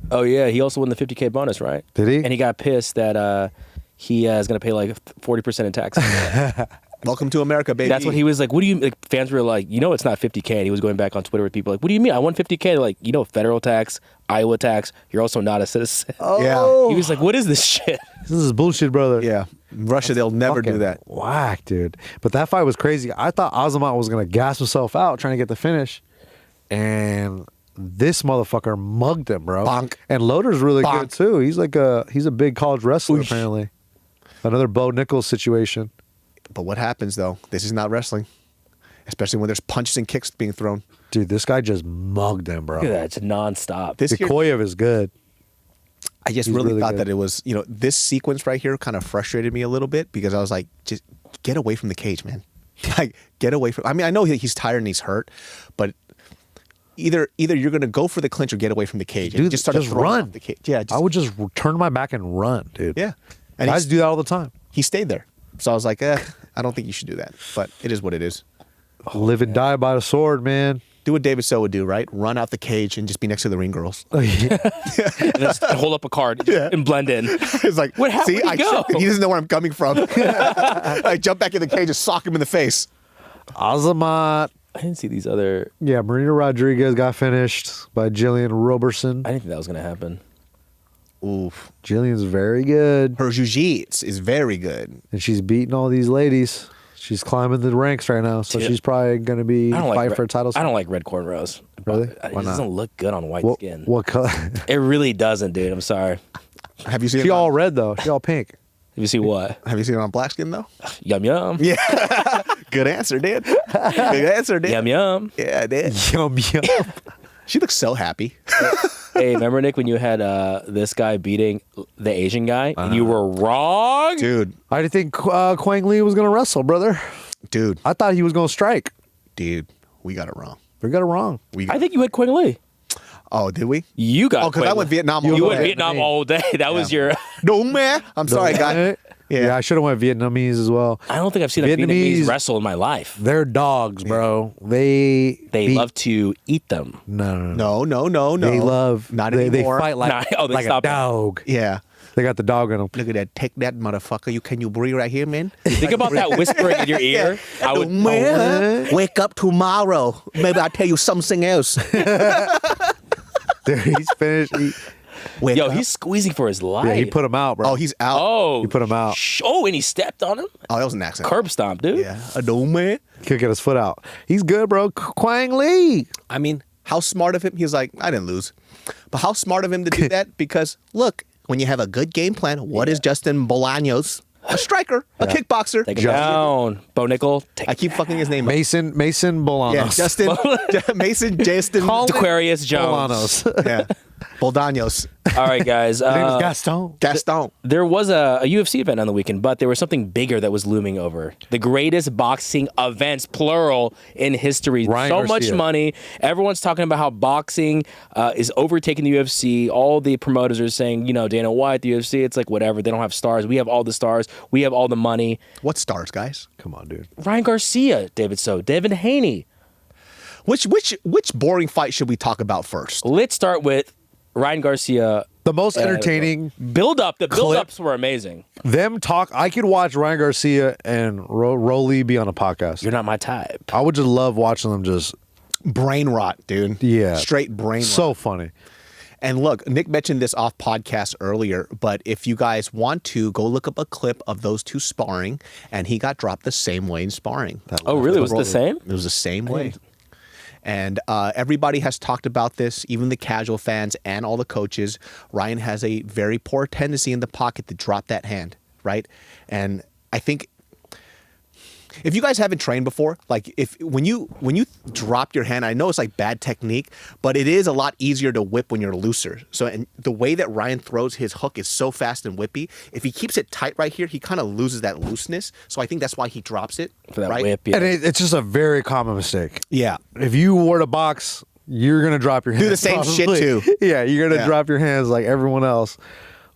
Oh yeah, he also won the 50K bonus, right? Did he? And he got pissed that he is going to pay like 40% in taxes. Welcome to America, baby. That's what he was like. What do you? Like, fans were like, it's not 50K. And he was going back on Twitter with people like, what do you mean? I won 50K. They're like, federal tax, Iowa tax. You're also not a citizen. Oh. Yeah. He was like, what is this shit? This is bullshit, brother. Yeah. Russia, they'll never do that. Whack, dude. But that fight was crazy. I thought Azamat was going to gas himself out trying to get the finish. And this motherfucker mugged him, bro. Bonk. And Loader's really Bonk. good, too. He's a big college wrestler, apparently. Another Bo Nickal situation. But what happens, though? This is not wrestling. Especially when there's punches and kicks being thrown. Dude, this guy just mugged him, bro. Look at that. It's nonstop. Koyev is good. I just He's really really thought good. that it was, this sequence right here kind of frustrated me a little bit because I was like, just get away from the cage, man. Like, get away from. I mean, I know he's tired and he's hurt, but either you're going to go for the clinch or get away from the cage. And Dude, just start throwing run. off the cage. Yeah, I would just turn my back and run, dude. Yeah. And Guys do that all the time. he stayed there. So I was like, I don't think you should do that. But it is what it is. Live and die by the sword, man. Do what David So would do, right? Run out the cage and just be next to the ring girls. Oh, yeah. And just hold up a card and blend in. It's like, What happened? see, Where'd he go? he doesn't know where I'm coming from. I jump back in the cage and sock him in the face. Azamat. I didn't see these other. Yeah, Marina Rodriguez got finished by Jillian Roberson. I didn't think that was going to happen. Oof. Jillian's very good. Her jiu-jitsu is very good. And she's beating all these ladies. She's climbing the ranks right now, so Dude, she's probably going to be fighting for a title. I don't like red cornrows. Really? It Why not? doesn't look good on white What, skin. what color? It really doesn't, dude. I'm sorry. Have you seen She it? all red, though. She all pink. Have you see what? Have you seen it on black skin though? Yum yum. Yeah. Good answer, dude. Good answer, dude. Yum yum. Yeah, dude. Yum, yum. She looks so happy. Hey, remember Nick when you had this guy beating the Asian guy and you were wrong? Dude. I didn't think Quang Lee was going to wrestle, brother. Dude. I thought he was going to strike. Dude. We got it wrong. We got it wrong. I think you had Quang Lee. Oh, did we? You got. Oh, because I Quang went Lee. Vietnam all You the went way. Vietnam all day. That was your. No, man. I'm sorry, guy. Yeah, I should have went Vietnamese as well. I don't think I've seen a Vietnamese wrestle in my life. They're dogs, bro. They love to eat them. No. They love. Not they anymore. fight like, They like a stopped. dog. Yeah. They got the dog in them. Look at that. Take that, motherfucker. Can you breathe right here, man? Think about that whispering in your ear. I would. Man, wake up tomorrow. Maybe I'll tell you something else. Dude, he's finished. Wake Yo, up. he's squeezing for his life. Yeah, he put him out, bro. Oh, he's out. Oh, He put him out. Oh, and he stepped on him. Oh, that was an accident. Curb stomp, dude. Yeah. No, man. Could get his foot out. He's good, bro. Quang Lee. I mean, how smart of him. He was like, I didn't lose. But how smart of him to do that? Because, look, when you have a good game plan, what is Justin Bolaños? A striker, a kickboxer. Take him down. Bo Nickal. I keep fucking his name up. Mason Bolanos. Yeah, Justin Aquarius Jones. Bolanos. Yeah. Boldaños. All right, guys. His name is Gaston. Gaston. There was a UFC event on the weekend, but there was something bigger that was looming over. The greatest boxing events, plural, in history. Ryan So Garcia. much money. Everyone's talking about how boxing is overtaking the UFC. All the promoters are saying, Dana White, the UFC, it's like whatever. They don't have stars. We have all the stars. We have all the money. What stars, guys? Come on, dude. Ryan Garcia, David So, Devin Haney. Which boring fight should we talk about first? Let's start with Ryan Garcia. The most entertaining Build-up. The build-ups were amazing. them talk. I could watch Ryan Garcia and Rolly be on a podcast. You're not my type. I would just love watching them just. Brain rot, dude. Yeah. Straight brain rot. So funny. And look, Nick mentioned this off podcast earlier, but if you guys want to, go look up a clip of those two sparring, and he got dropped the same way in sparring. Oh, really? Was it the same? It was the same way. And everybody has talked about this, even the casual fans and all the coaches. Ryan has a very poor tendency in the pocket to drop that hand, right? And I think if you guys haven't trained before, like when you drop your hand, I know it's like bad technique, but it is a lot easier to whip when you're looser. So, and the way that Ryan throws his hook is so fast and whippy. If he keeps it tight right here, he kind of loses that looseness. So I think that's why he drops it. For that right? whip, yeah. And it's just a very common mistake. Yeah. If you were to box, you're gonna drop your hands. Do the same shit probably. too. Yeah, you're gonna Yeah. drop your hands like everyone else.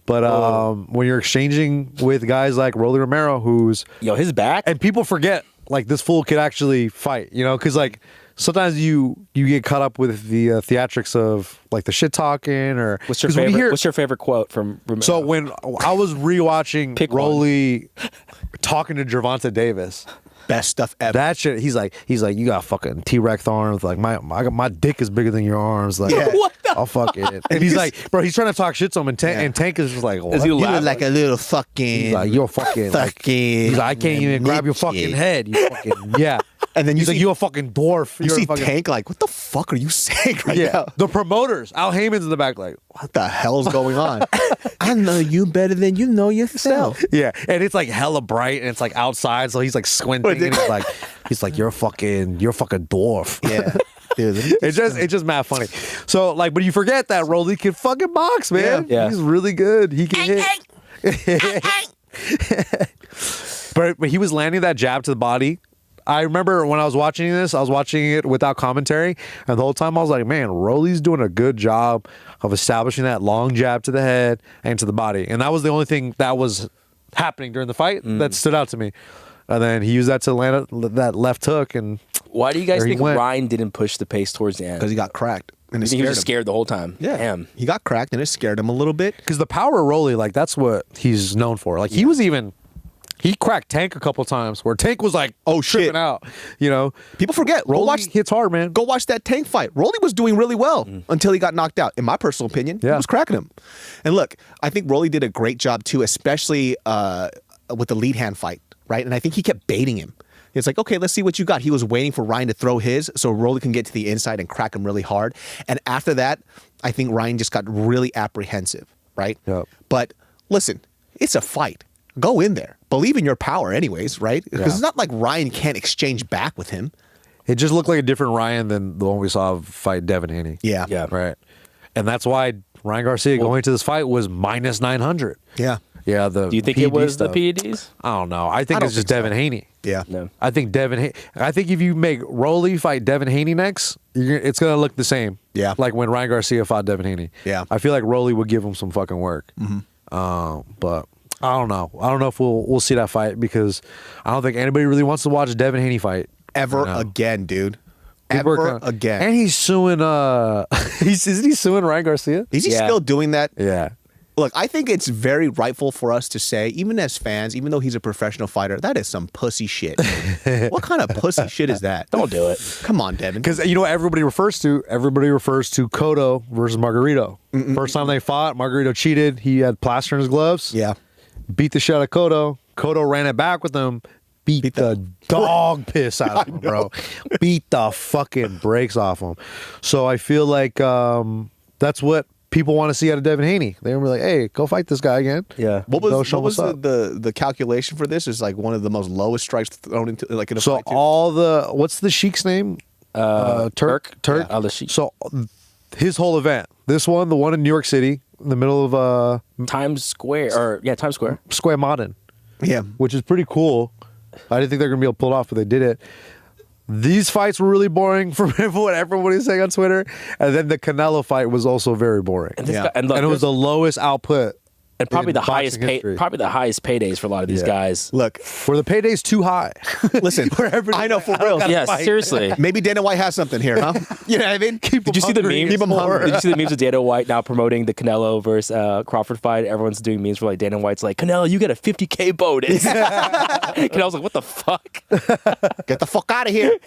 But when you're exchanging with guys like Rolly Romero, who's his back, and people forget like this fool could actually fight, because like sometimes you get caught up with the theatrics of like the shit talking or what's your favorite? What's your favorite quote from Romero? So when I was rewatching Rolly talking to Gervonta Davis. Best stuff ever. That shit. He's like, you got fucking T-Rex arms. Like my dick is bigger than your arms. Like, what the I'll fuck it. And he's like, bro, he's trying to talk shit to him, and Tank is just like, what? You look like a little fucking. He's like, you're fucking. He's like, I can't even grab your fucking head. You fucking And then he's like, you're a fucking dwarf. You see Tank like, what the fuck are you saying right now? The promoters, Al Heyman's in the back, like, what the hell's going on? I know you better than you know yourself. Yeah, and it's like hella bright, and it's like outside, so he's like squinting, and he's like, you're a fucking dwarf. Yeah. Dude, it's just mad funny. So like, but you forget that Rolly can fucking box, man. Yeah. He's really good. He can hit. But he was landing that jab to the body. I remember when I was watching this, I was watching it without commentary, and the whole time I was like, man, Rolly's doing a good job of establishing that long jab to the head and to the body. And that was the only thing that was happening during the fight that stood out to me. And then he used that to land that left hook. And why do you guys think Ryan didn't push the pace towards the end? Because he got cracked. And he was just scared the whole time. Yeah. Damn. He got cracked and it scared him a little bit. Because the power of Rolly, like, that's what he's known for. Like, he was even... He cracked Tank a couple times where Tank was like, oh, shit. Tripping out. People forget. Rolly hits hard, man. Go watch that Tank fight. Rolly was doing really well until he got knocked out. In my personal opinion, he was cracking him. And look, I think Rolly did a great job too, especially with the lead hand fight, right? And I think he kept baiting him. It's like, okay, let's see what you got. He was waiting for Ryan to throw his so Rolly can get to the inside and crack him really hard. And after that, I think Ryan just got really apprehensive, right? Yep. But listen, it's a fight. Go in there. Believe in your power anyways, right? Because it's not like Ryan can't exchange back with him. It just looked like a different Ryan than the one we saw fight Devin Haney. Yeah. Right. And that's why Ryan Garcia going to this fight was minus 900. Yeah. Yeah. Do you think it was the PEDs? I don't know. I think it's just Devin Haney. Yeah. No. I think if you make Rolly fight Devin Haney next, it's going to look the same. Yeah. Like when Ryan Garcia fought Devin Haney. Yeah. I feel like Rolly would give him some fucking work. But I don't know. I don't know if we'll see that fight because I don't think anybody really wants to watch Devin Haney fight ever again, dude. People Ever again. And he's suing. Isn't he suing Ryan Garcia? Is he still doing that? Yeah. Look, I think it's very rightful for us to say, even as fans, even though he's a professional fighter, that is some pussy shit. What kind of pussy shit is that? Don't do it. Come on, Devin. Because you know what everybody refers to? Everybody refers to Cotto versus Margarito. First time they fought, Margarito cheated. He had plaster in his gloves. Yeah. Beat the shit out of Cotto. Cotto ran it back with him. Beat the dog piss out of him, bro. Beat the fucking brakes off him. So I feel like that's what people want to see out of Devin Haney. They were like, hey, go fight this guy again. Yeah. What was the calculation for this? Is like one of the most lowest strikes thrown into like in a fight. So what's the Sheik's name? Turk. Yeah, the Sheik. So his whole event, this one, the one in New York City, in the middle of Times Square, Times Square. Square Modern. Yeah. Which is pretty cool. I didn't think they were gonna be able to pull it off, but they did it. These fights were really boring from what everybody was saying on Twitter, and then the Canelo fight was also very boring. And, and it was the lowest output, and probably the highest paydays for a lot of these guys. Look, were the paydays too high? Listen, I know for real. Yeah, seriously. Maybe Dana White has something here, huh? You know what I mean? Did you see the memes? Keep 'em hungry. Did you see the memes of Dana White now promoting the Canelo versus Crawford fight? Everyone's doing memes for like Dana White's like, Canelo, you get a $50K bonus. Canelo's like, what the fuck? Get the fuck out of here,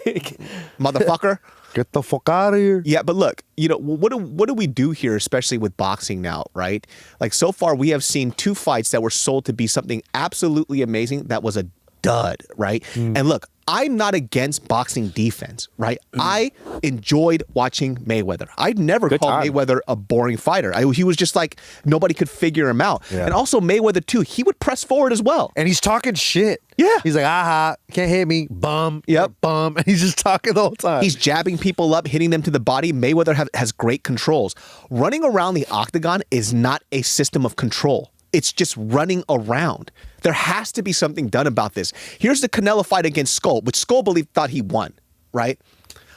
motherfucker. Get the fuck out of here. Yeah, but look, what do we do here, especially with boxing now, right? Like so far, we have seen two fights that were sold to be something absolutely amazing. That was a dud, right? And look, I'm not against boxing defense, right? I enjoyed watching Mayweather. I'd never called Mayweather a boring fighter. He was just like, nobody could figure him out. Yeah. And also Mayweather too, he would press forward as well. And he's talking shit. Yeah. He's like, aha, can't hit me, bum. Yep. Bum. And he's just talking the whole time. He's jabbing people up, hitting them to the body. Mayweather has great controls. Running around the octagon is not a system of control. It's just running around. There has to be something done about this. Here's the Canelo fight against Skull, which Skull thought he won, right?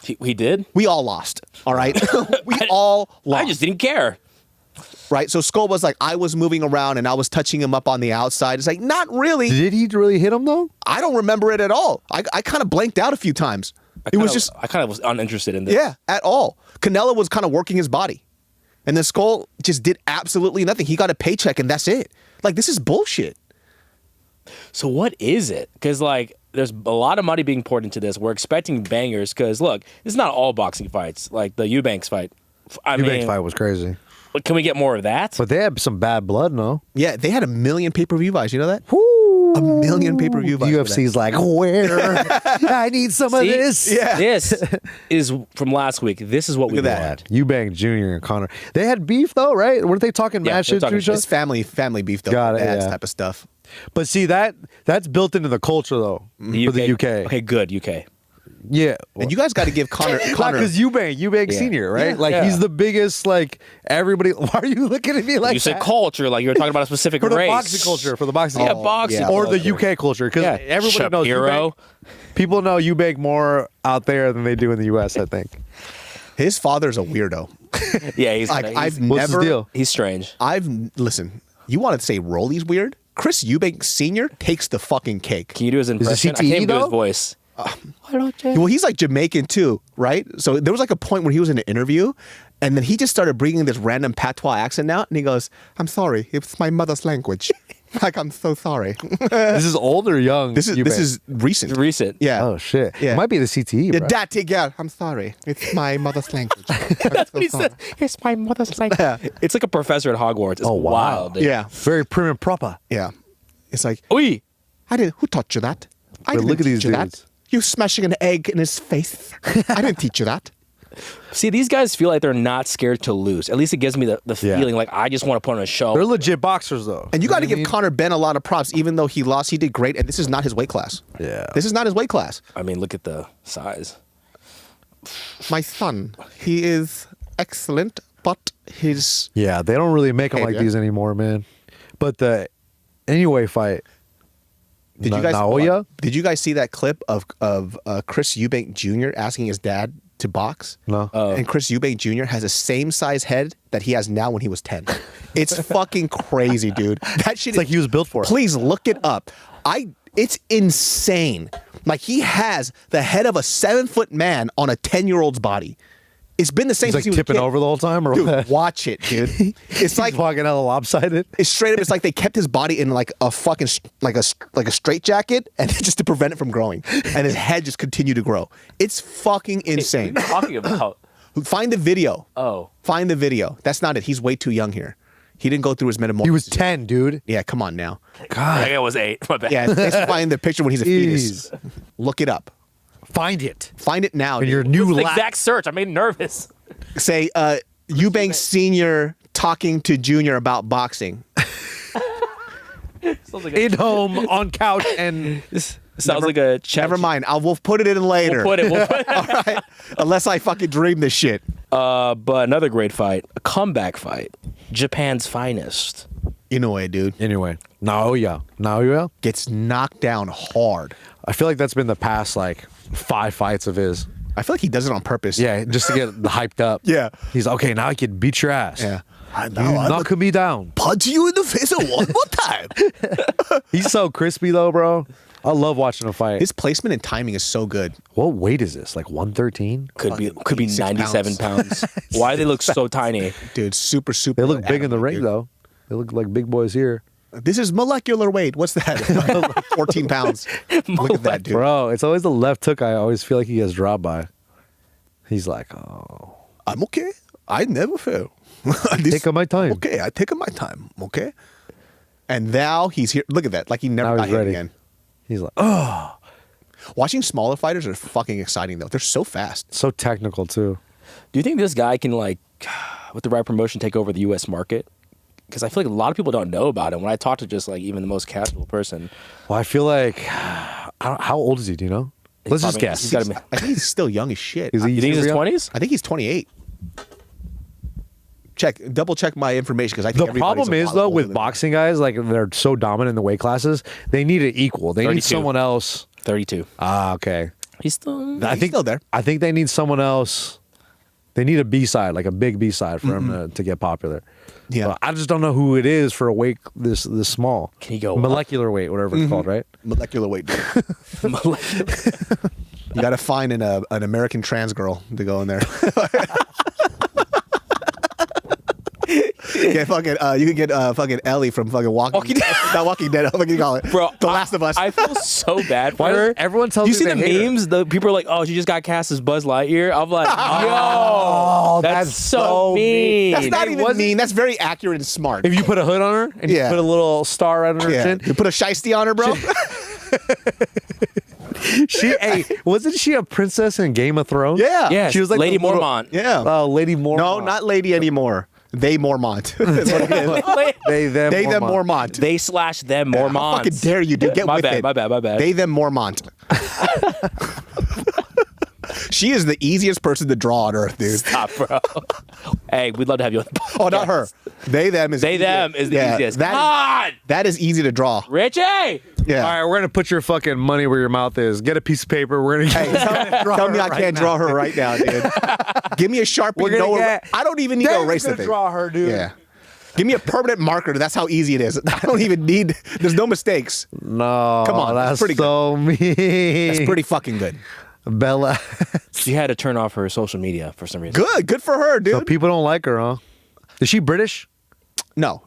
He did? We all lost, all right? We all lost. I just didn't care. right? So Skull was like, I was moving around and I was touching him up on the outside. It's like, not really. Did he really hit him though? I don't remember it at all. I kind of blanked out a few times. I kind of was uninterested in this. Yeah, at all. Canelo was kind of working his body. And then Skull just did absolutely nothing. He got a paycheck and that's it. Like, this is bullshit. So what is it? Because, like, there's a lot of money being poured into this. We're expecting bangers because, look, it's not all boxing fights. Like the Eubanks fight. Eubanks fight was crazy. Can we get more of that? But they had some bad blood, no? Yeah, they had 1 million pay-per-view buys. You know that? Woo. 1 million pay-per-view buys. UFC's like, where? I need some of this. Yeah. This is from last week. This is what we Look at want. that. Eubank Jr. and Connor. They had beef though, right? Weren't they talking Yeah, mad shit they're to talking each other? It's family beef, though. Got it, Dads yeah. type of stuff. But see, that's built into the culture though for the UK. Okay, good, UK. Yeah. And you guys got to give Connor. Because Eubank Yeah. Senior, right? Yeah. Like Yeah. he's the biggest. Like everybody. Why are you looking at me like You said that? culture, like you were talking about a specific For the race. boxing culture, for the boxing Yeah, culture. boxing yeah. Or the culture. UK culture, because Yeah. everybody knows Shapiro. Eubank. People know Eubank more out there than they do in the US, I think. His father's a weirdo. Yeah, he's Like, I've What's his never. deal? he's strange. Listen, you wanted to say Rolly's weird? Chris Eubank Sr. takes the fucking cake. Can you do his impression? I CTE can't do his though? voice. Well, he's like Jamaican too, right? So there was like a point where he was in an interview and then he just started bringing this random patois accent out and he goes, I'm sorry, it's my mother's language. Like, I'm so sorry. This is old or young? This Eubank? is recent. Recent. Yeah. Oh shit! Yeah. It might be the CTE. The bro. dirty girl. I'm sorry. It's my mother's language. That's what he said. It's my mother's language. It's like a professor at Hogwarts. It's Oh, wow. wild. Dude. Yeah. Very prim and proper. Yeah. It's like, Oi. who taught you that? I But didn't look at teach these you that. dudes. You smashing an egg in his face. I didn't teach you that. See, these guys feel like they're not scared to lose. At least it gives me the Yeah. feeling like I just want to put on a show. They're legit boxers though. And you got to know what I give mean? Conor Ben a lot of props, even though he lost. He did great, and this is not his weight class. Yeah. This is not his weight class. I mean, look at the size. My son, he is excellent, but his Yeah, they don't really make them Hey, like yeah. these anymore, man. But the anyway fight. Did you guys Naoya? Did you guys see that clip of Chris Eubank Jr. asking his dad to box? No. And Chris Eubank Jr. has the same size head that he has now when he was 10. It's fucking crazy, dude. That shit It's like he was built for it. Please look it up. It's insane. Like, he has the head of a 7-foot man on a 10-year-old's body. It's been the same He's since like he was a tipping kid. over the whole time, or Dude, what? watch it, dude. It's He's like walking out lopsided. it's straight up. It's like they kept his body in like a fucking like a straight jacket, and just to prevent it from growing, and his head just continued to grow. It's fucking insane. What are you talking about? Find the video. Oh. Find the video. That's not it. He's way too young here. He didn't go through his metamorphosis. He was 10, dude. Yeah, come on now. God. I was 8. My bad. Yeah, let's find the picture when he's a fetus. Jeez. Look it up. Find it. Find it now. In dude. your new It's the lap. exact search. I made nervous. Say Eubank Senior talking to Junior about boxing. Sounds like a, In home, on couch, and sounds like a chat. Never mind. We'll put it in later. We'll put it. All right. Unless I fucking dream this shit. But another great fight, a comeback fight, Japan's finest. Inoue, dude, anyway. Naoya. gets knocked down hard. I feel like that's been the past like 5 fights of his. I feel like he does it on purpose. Yeah, just to get hyped up. Yeah. He's okay. Now I can beat your ass. Yeah. You knock me down. punch you in the face one more time. He's so crispy though, bro. I love watching him fight. His placement and timing is so good. What weight is this? Like 113? Could be Fucking 86 97 pounds. Why do they look so tiny? Dude, super. They look big in the animal, ring dude. though. They look like big boys here. This is molecular weight. What's that? 14 pounds. Look at that, dude. Bro, it's always the left hook I always feel like he gets dropped by. He's like, oh. I'm okay. I never fail. Taking my time. Okay, I take my time. Okay. And now he's here. Look at that. Like he never Now got he's hit ready. again. He's like, oh. Watching smaller fighters are fucking exciting, though. They're so fast. So technical too. Do you think this guy can, like, with the right promotion, take over the U.S. market? Because I feel like a lot of people don't know about him. When I talk to just like even the most casual person, Well, I feel like, how old is he? Do you know? Let's just probably- guess. he's gotta be- I think he's still young as shit. Is he you think he's in super his young? 20s? I think he's 28. Double check my information because I think The everybody's problem a is lot though older with than- boxing guys, like they're so dominant in the weight classes, they need it equal. They 32. need someone else. 32. Ah, okay. He's still. I think still there. I think they need someone else They need a B-side, like a big B-side for him to get popular. Yeah. But I just don't know who it is for a weight this small. Can he go molecular weight, whatever it's called, right? Molecular weight. Dude. You got to find an American trans girl to go in there. You can get fucking Ellie from fucking Walking Dead. Not Walking Dead. What do you call it? Bro, The Last of Us. I feel so bad for Why her. does everyone tells You me see they the hate her? memes? The people are like, "Oh, she just got cast as Buzz Lightyear." I'm like, "Yo, that's so mean." That's not even mean. That's very accurate and smart. If you put a hood on her and you put a little star on her chin, You put a shiesty on her, bro. wasn't she a princess in Game of Thrones? Yeah. Yeah, She was like Lady the little- Mormont. Yeah. Oh, Lady Mormont. No, not lady anymore. They Mormont. That's what it is. They, them, They them Mormont. Mormont. They slash them more How fucking dare you, dude? Get My with bad, it. my bad, my bad. They them Mormont. She is the easiest person to draw on earth, dude. Stop, bro. Hey, we'd love to have you on the podcast. Oh, not her. They them is They them is the easiest. Come on, That is easy to draw. Richie. Yeah. All right, we're gonna put your fucking money where your mouth is. Get a piece of paper. We're gonna Tell me I can't draw her right now, dude. Give me a Sharpie. We're gonna I don't even need to erase the thing. draw her, dude. Yeah. Give me a permanent marker. That's how easy it is. I don't even need. There's no mistakes. No, Come on, that's pretty good. so mean. It's pretty fucking good. Bella. She had to turn off her social media for some reason. Good for her, dude. So people don't like her, huh? Is she British? No,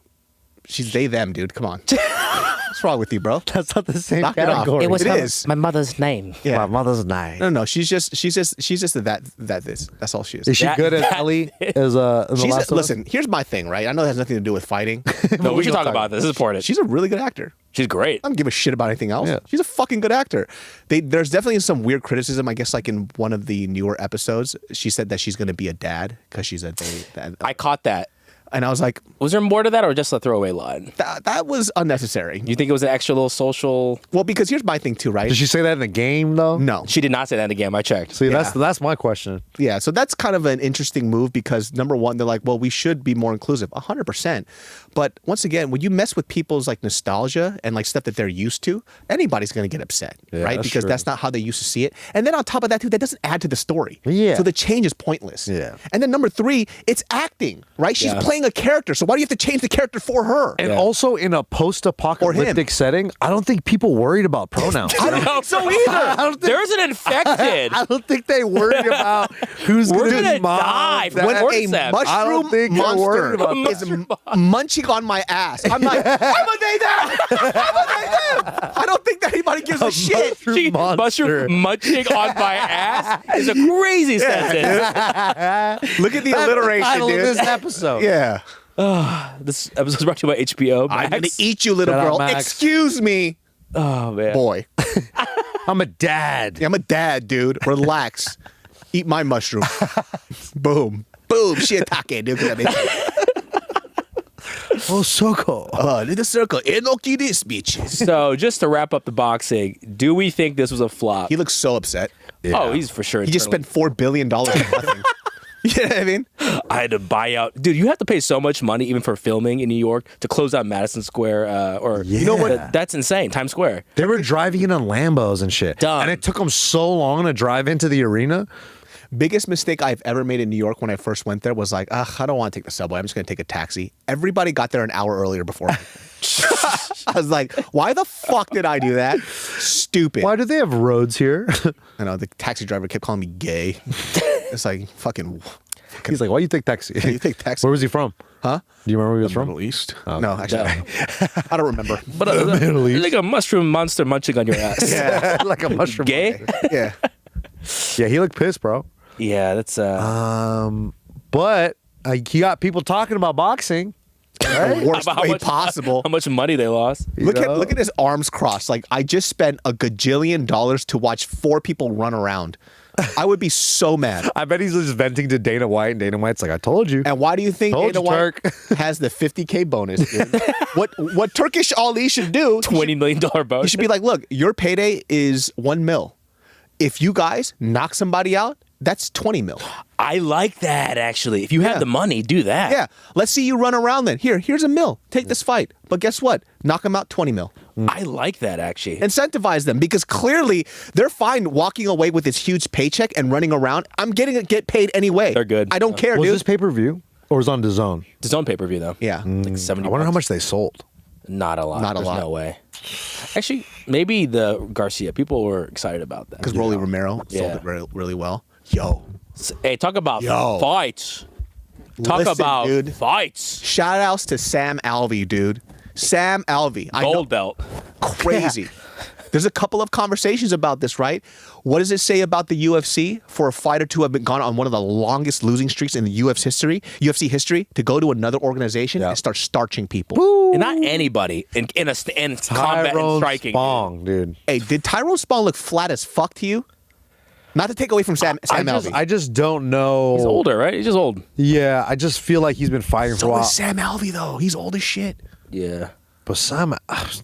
she's they them, dude. Come on. What's wrong with you, bro? That's not the same Knock it off. category. It is. my mother's name. Yeah. My mother's name. No. She's just that this. That's all she is. Is she good as Ellie? As in the She's Last of Us? listen. Here's my thing, right? I know it has nothing to do with fighting. No, we should talk about this. This is important. She's a really good actor. She's great. I don't give a shit about anything else. Yeah. She's a fucking good actor. There's definitely some weird criticism. I guess like in one of the newer episodes, she said that she's going to be a dad because she's a dad. I caught that. And I was like, Was there more to that or just a throwaway line? that was unnecessary. You think it was an extra little social? Well, because here's my thing too, right? Did she say that in the game though? No. She did not say that in the game. I checked. See, Yeah. that's my question. Yeah, so that's kind of an interesting move because number one, they're like, well, we should be more inclusive, 100%. But once again, when you mess with people's like nostalgia and like stuff that they're used to, anybody's going to get upset, Yeah, right? that's Because true. that's not how they used to see it. And then on top of that, too, that doesn't add to the story. Yeah. So the change is pointless. Yeah. And then number three, it's acting, right? She's Yeah. playing a character. So why do you have to change the character for her? And also in a post-apocalyptic setting, I don't think people worried about pronouns. I don't think so either. There's an infected. I don't think they worried about who's We're going gonna to mom, die dad. When a Cordyceps. I don't mushroom think they're worried monster about is munching on my ass, I'm like, I'm a they them. I'm a they them. I don't think that anybody gives a shit. mushroom monster. Mushroom munching on my ass is a crazy sentence. Look at the alliteration, Title of dude. this episode. Yeah. This episode is brought to you by HBO Max. I'm gonna eat you, little Shout out, girl. Max. Excuse me, Oh man. boy. I'm a dad. I'm a dad, dude. Relax. Eat my mushroom. Boom. Boom. Shiitake, dude. Oh, Soko. Little circle. Enoki this, bitches. So just to wrap up the boxing, do we think this was a flop? He looks so upset. Oh, he's for sure. He just spent $4 billion on nothing. You know what I mean? I had to buy out. Dude, you have to pay so much money even for filming in New York to close out Madison Square. You know what? That's insane. Times Square. They were driving in on Lambos and shit. Dumb. And it took them so long to drive into the arena. Biggest mistake I've ever made in New York when I first went there was like, I don't want to take the subway. I'm just going to take a taxi. Everybody got there an hour earlier before me. I was like, why the fuck did I do that? Stupid. Why do they have roads here? I know, the taxi driver kept calling me gay. It's like, fucking, He's like, why you take taxi? you take taxi? Where was he from? Huh? Do you remember where he was from? Middle East? No, actually, I don't remember. But like a mushroom monster munching on your ass. Yeah. Like a mushroom. Gay? Yeah. Yeah, he looked pissed, bro. Yeah, that's But he got people talking about boxing. The worst About how way much- possible. how much money they lost. Look know? at his arms crossed. Like, I just spent a gajillion dollars to watch 4 people run around. I would be so mad. I bet he's just venting to Dana White, and Dana White's like, I told you. And why do you think Told Dana you, White Turk. has the 50K bonus? Dude? What Turkish Ali should do? $20 million You bonus. should be like, look, your payday is $1 million. If you guys knock somebody out, That's 20 mil. I like that, actually. If you have the money, do that. Yeah. Let's see you run around then. Here's a mil. Take this fight. But guess what? Knock him out 20 mil. I like that, actually. Incentivize them because clearly they're fine walking away with this huge paycheck and running around. I'm get paid anyway. They're good. I don't care, Was dude. this pay-per-view or was it on DAZN? It's on pay-per-view, though. Yeah. Like 70 I wonder how bucks. much they sold. Not a lot. Not a There's lot. no way. Actually, maybe the Garcia. People were excited about that. Because Rolly Romero sold Yeah. it really well. Yo. Hey, talk about Yo. fights. Talk Listen, about dude. fights. Shout outs to Sam Alvey, dude. Sam Alvey. I know, Gold belt. crazy. There's a couple of conversations about this, right? What does it say about the UFC for a fighter to have been gone on one of the longest losing streaks in the UFC history to go to another organization and start starching people? And not anybody in combat and Tyrone striking. Spong, dude. Hey, did Tyrone Spong look flat as fuck to you? Not to take away from Sam Alvey. I just don't know. He's older, right? He's just old. Yeah, I just feel like he's been fighting for a So while. is Sam Alvey, though. He's old as shit. Yeah. But Sam,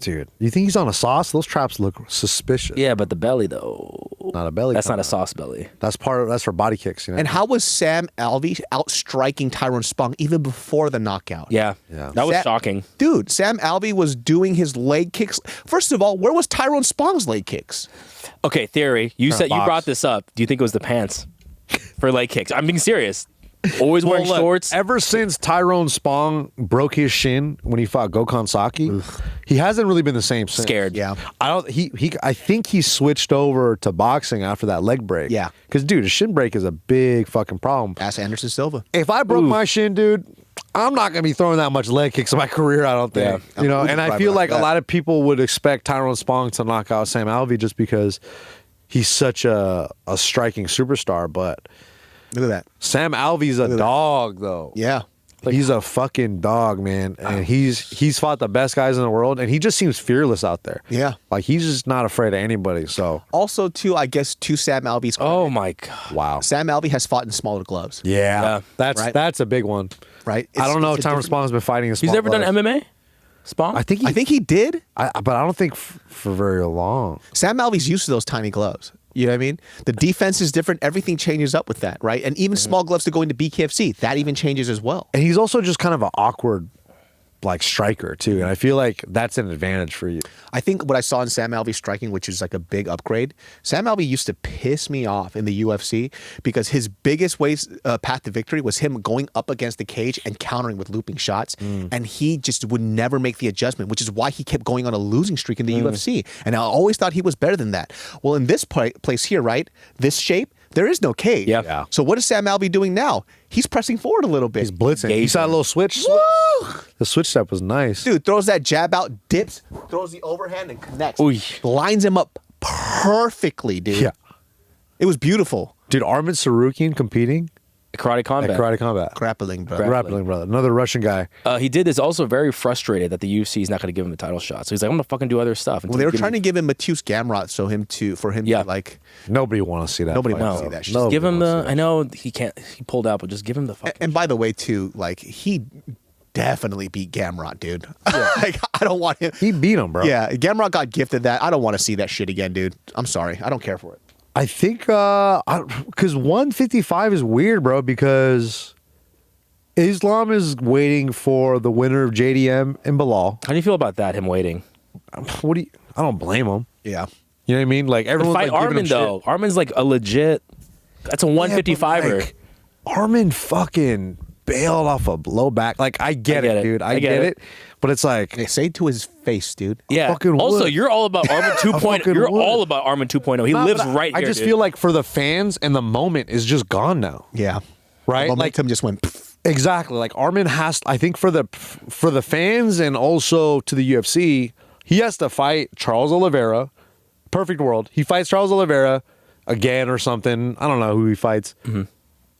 dude, you think he's on a sauce? Those traps look suspicious. Yeah, but the belly, though. Not a belly. That's not cup. a sauce belly. That's for body kicks, you know. And how was Sam Alvey outstriking Tyrone Spong even before the knockout? Yeah. Yeah. That was Sa- shocking. Dude, Sam Alvey was doing his leg kicks. First of all, where was Tyrone Spong's leg kicks? Okay, theory. You said you box. brought this up. Do you think it was the pants for leg kicks? I'm being serious. Always wearing Well, look, shorts. Ever since Tyrone Spong broke his shin when he fought Gokhan Saki, he hasn't really been the same since. Scared. Yeah. I think he switched over to boxing after that leg break. Yeah. Because dude, a shin break is a big fucking problem. Ask Anderson Silva. If I broke my shin, dude, I'm not gonna be throwing that much leg kicks in my career. I don't think. Yeah. You know, We and can I drive feel like like a that. lot of people would expect Tyrone Spong to knock out Sam Alvey just because he's such a striking superstar. But Look at that. Sam Alvey's a dog, though. Yeah. He's a fucking dog, man, and he's fought the best guys in the world, and he just seems fearless out there. Yeah. Like he's just not afraid of anybody. So Also, too, I guess, to Sam Alvey's credit, Oh my god. wow, Sam Alvey has fought in smaller gloves, Yeah. that's a big one. right? I don't know if it's a Tyrone different- Spong's been fighting in He's small never done gloves. MMA? Spong? I think I think he did. but I don't think for very long. Sam Alvey's used to those tiny gloves. You know what I mean? The defense is different. Everything changes up with that, right? And even small gloves to go into BKFC, that even changes as well. And he's also just kind of an awkward, like striker too. And I feel like that's an advantage for you. I think what I saw in Sam Alvey striking, which is like a big upgrade, Sam Alvey used to piss me off in the UFC because his biggest path to victory was him going up against the cage and countering with looping shots. And he just would never make the adjustment, which is why he kept going on a losing streak in the UFC. And I always thought he was better than that. Well, in this place here, right, this shape, there is no cage. Yeah. So what is Sam Alvey doing now? He's pressing forward a little bit. He's blitzing. You saw a little switch. Woo! The switch step was nice. Dude throws that jab out, dips, throws the overhand, and connects. Ooh. Lines him up perfectly, dude. Yeah. It was beautiful. Dude, Armin Sarukian competing Karate combat. at Karate Combat. Grappling, bro. Grappling, brother. Another Russian guy. He did this also very frustrated that the UFC is not going to give him a title shot. So he's like, I'm going to fucking do other stuff. Well, they were trying to give him Mateusz Gamrot for him Yeah. to like. Nobody want to see that. Nobody fight, wants to though. see that shit. Nobody give him wants to the. see I know he can't. He pulled out, but just give him the fucking. And by the way, too, like he definitely beat Gamrot, dude. Like I don't want him. that. He beat him, bro. Yeah, Gamrot got gifted that. I don't want to see that shit again, dude. I'm sorry. I don't care for it. I think because 155 is weird, bro, because Islam is waiting for the winner of JDM and Bilal. How do you feel about that? Him waiting. I don't blame him. Yeah. You know what I mean? Like But everyone's fight like, giving Armin him though. Armin's like a legit. That's a shit. 155er. Like, Armin fucking bailed off a low back. Like I get it, dude. I get it. But it's like Hey, say it to his face, dude. Yeah. fucking Also, would. you're all about Armin 2.0. fucking You're would. all about Armin 2.0. He Nah, lives but right I here. just dude. feel like for the fans and the moment is just gone now. Yeah. Right? The Like momentum just went. Pff. exactly. Like Armin has, I think for the fans and also to the UFC, he has to fight Charles Oliveira. Perfect world. He fights Charles Oliveira again or something. I don't know who he fights.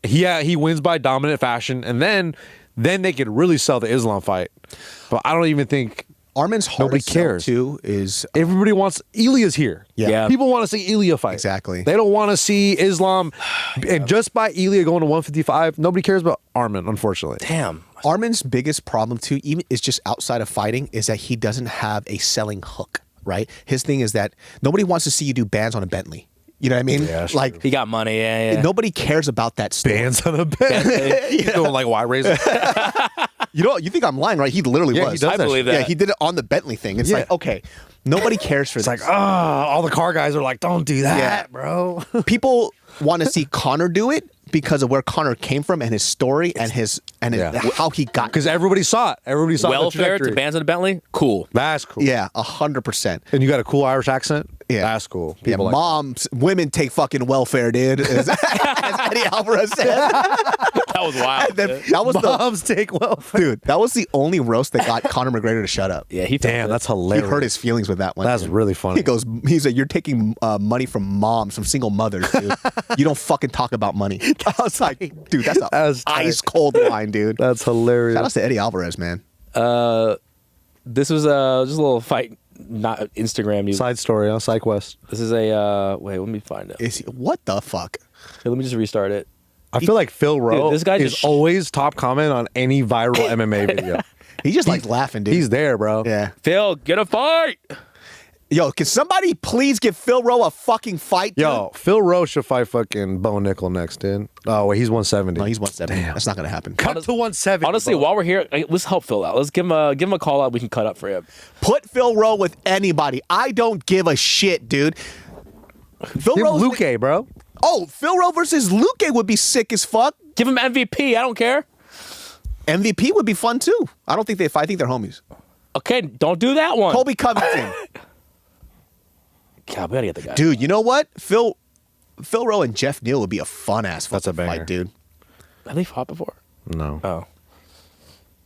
He wins by dominant fashion, and then they could really sell the Islam fight. But I don't even think Armin's Nobody hardest sell, cares. too is everybody wants. Ilya's here. Yeah. People want to see Ilya fight. Exactly. They don't want to see Islam. And just by Ilya going to 155, nobody cares about Armin, unfortunately. damn. Armin's biggest problem too, even is just outside of fighting, is that he doesn't have a selling hook. Right? His thing is that nobody wants to see you do bands on a Bentley. You know what I mean? Yeah, like He got money. Yeah. nobody cares about that story. Bands on a bed. He's doing like Y razor. You think I'm lying, right? He literally Yeah, was. he does I that believe shit. that. Yeah, he did it on the Bentley thing. It's Yeah. like, okay, nobody cares for It's this. like, all the car guys are like, don't do that, Yeah. bro. People want to see Conor do it because of where Conor came from and his story and his Yeah. how he got. Because everybody saw it. Everybody saw the Welfare trajectory. to bands on a Bentley. Cool. That's cool. Yeah, 100%. And you got a cool Irish accent. Yeah. That's cool. Yeah, People like moms, women take fucking welfare, dude. As Eddie Alvarez said. That was wild. That was the moms take welfare. dude. That was the only roast that got Conor McGregor to shut up. Yeah, he Damn, that's He hilarious. hurt his feelings with that one. That's dude. really funny. He goes, he's like, you're taking money from moms, from single mothers, dude. You don't fucking talk about money. I was like, dude, that's a That's tight. ice cold line, dude. That's hilarious. Shout out to Eddie Alvarez, man. This was just a little fight, not Instagram news. Side story on SideQuest. This is a wait. Let me find it. Is he, what the fuck? Here, let me just restart it. I feel like Phil Rowe this guy is just- always top comment on any viral MMA video. He just likes laughing, dude. He's there, bro. Yeah. Phil, get a fight. Yo, can somebody please give Phil Rowe a fucking fight, dude? Yo, Phil Rowe should fight fucking Bo Nickal next, dude. Oh, wait, he's 170. No, he's 170. Damn. That's not gonna happen. Cut to 170. Honestly, Bo. while we're here, let's help Phil out. Let's give him a call out. We can cut up for him. Put Phil Rowe with anybody. I don't give a shit, dude. Phil Give Rowe. Luque, bro. Oh, Phil Rowe versus Luque would be sick as fuck. Give him MVP. I don't care. MVP would be fun too. I don't think they fight. I think they're homies. Okay, don't do that one. Colby Covington. God, we gotta get the guy. Dude, you know what? Phil Rowe and Jeff Neal would be a fun ass That's a banger. fight, dude. Have they fought before? No. Oh,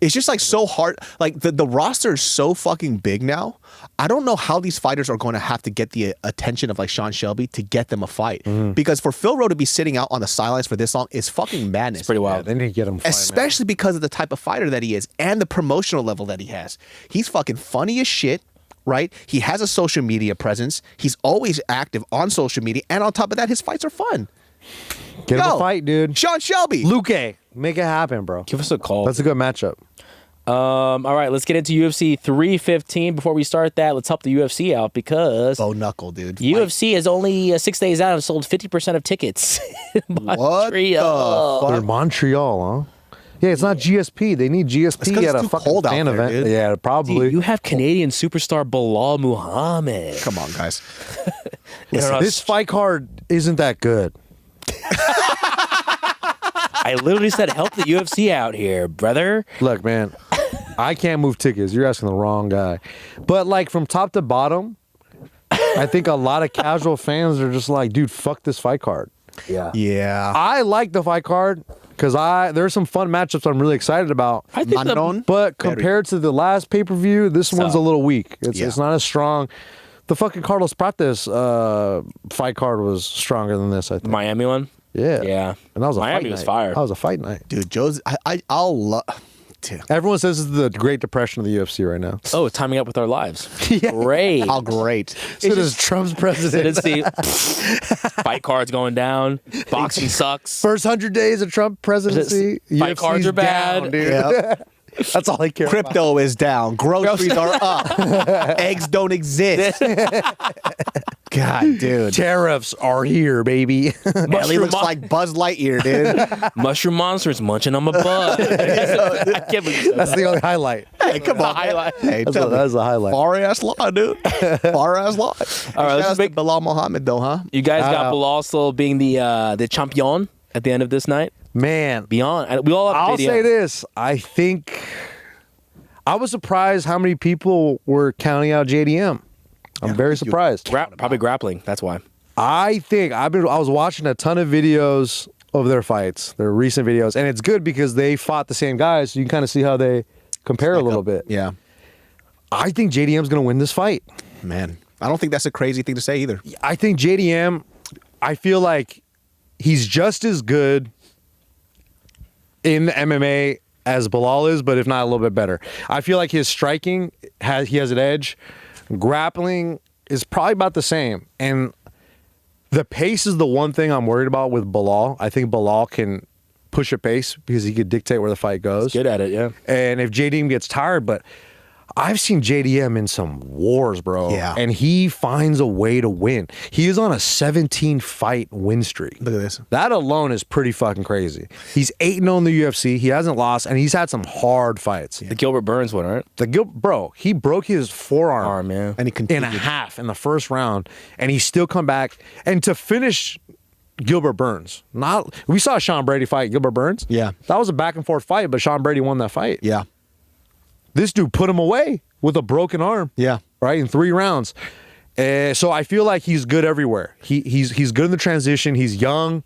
It's just like so hard. Like the roster is so fucking big now. I don't know how these fighters are going to have to get the attention of like Sean Shelby to get them a fight. Because for Phil Rowe to be sitting out on the sidelines for this long is fucking madness. it's pretty Yeah, wild. they need to get him fighting, Especially because of the type of fighter that he is and the promotional level that he has. He's fucking funny as shit, right? He has a social media presence. He's always active on social media. And on top of that, his fights are fun. man. Get him Yo, a fight, dude. Sean Shelby. Luque, make it happen, bro. Give us a call. That's a good matchup. All right, let's get into UFC 315. Before we start that, let's help the UFC out because Bo Nickal, dude. UFC is only 6 days out and sold 50% of tickets. in What Montreal. the They're fuck? in Montreal, huh? Yeah, it's not GSP. They need 'cause GSP it's at a too fucking cold out fan there, event. dude. Yeah, probably. Dude, you have Canadian superstar Bilal Muhammad. Come on, guys. Listen, This fight card isn't that good. I literally said help the UFC out here, brother. Look, man, I can't move tickets. You're asking the wrong guy. But like from top to bottom, I think a lot of casual fans are just like, dude, fuck this fight card. Yeah. Yeah. I like the fight card because there's some fun matchups I'm really excited about. I think the, Manon? But compared to the last pay-per-view, this one's a little weak. It's not as strong. The fucking Carlos Prates fight card was stronger than this, I think. Miami one? Yeah. Yeah. And that was a Miami fight was night. fire. That was a fight night. Dude, Joe's. I'll love. Dude. Everyone says this is the Great Depression of the UFC right now. Oh, it's timing up with our lives. Great. How great. So does Trump's president. Presidency. Fight cards going down. Boxing sucks. First 100 days of Trump presidency. Fight cards UFC's are bad. down, dude. Yep. That's all I care about. Crypto is down. Groceries are up. Eggs don't exist. God, dude. Tariffs are here, baby. Ellie looks like Buzz Lightyear, dude. Mushroom monsters munching on my butt. I can't believe That's the only highlight. Hey, come on. highlight. Hey, That's tell me. the highlight. Far ass law, dude. Far ass law. All right, let's just make Bilal Muhammad though, huh? You guys got Shout out. Bilal still being the champion at the end of this night. Man, Beyond, we all have I'll JDM. say this. I think I was surprised how many people were counting out JDM. I'm very surprised. Probably grappling. That's why. I think I was watching a ton of videos of their fights, their recent videos, and it's good because they fought the same guys, so you can kind of see how they compare a little bit. Yeah. I think JDM's going to win this fight. Man, I don't think that's a crazy thing to say either. I think JDM, I feel like he's just as good in the MMA as Bilal is, but if not a little bit better. I feel like his striking he has an edge. Grappling is probably about the same. And the pace is the one thing I'm worried about with Bilal. I think Bilal can push a pace because he could dictate where the fight goes. Good at it, yeah. And if JDM gets tired, but I've seen JDM in some wars, bro. Yeah. And he finds a way to win. He is on a 17-fight win streak. Look at this. That alone is pretty fucking crazy. He's 8-0 in the UFC. He hasn't lost, and he's had some hard fights. The Gilbert Burns one, right? Bro, he broke his forearm Yeah. And he continued. in half in the first round, and he still come back. And to finish Gilbert Burns, we saw Sean Brady fight Gilbert Burns. Yeah. That was a back and forth fight, but Sean Brady won that fight. Yeah. This dude put him away with a broken arm. Yeah. Right, in 3 rounds. So I feel like he's good everywhere. He's good in the transition. He's young.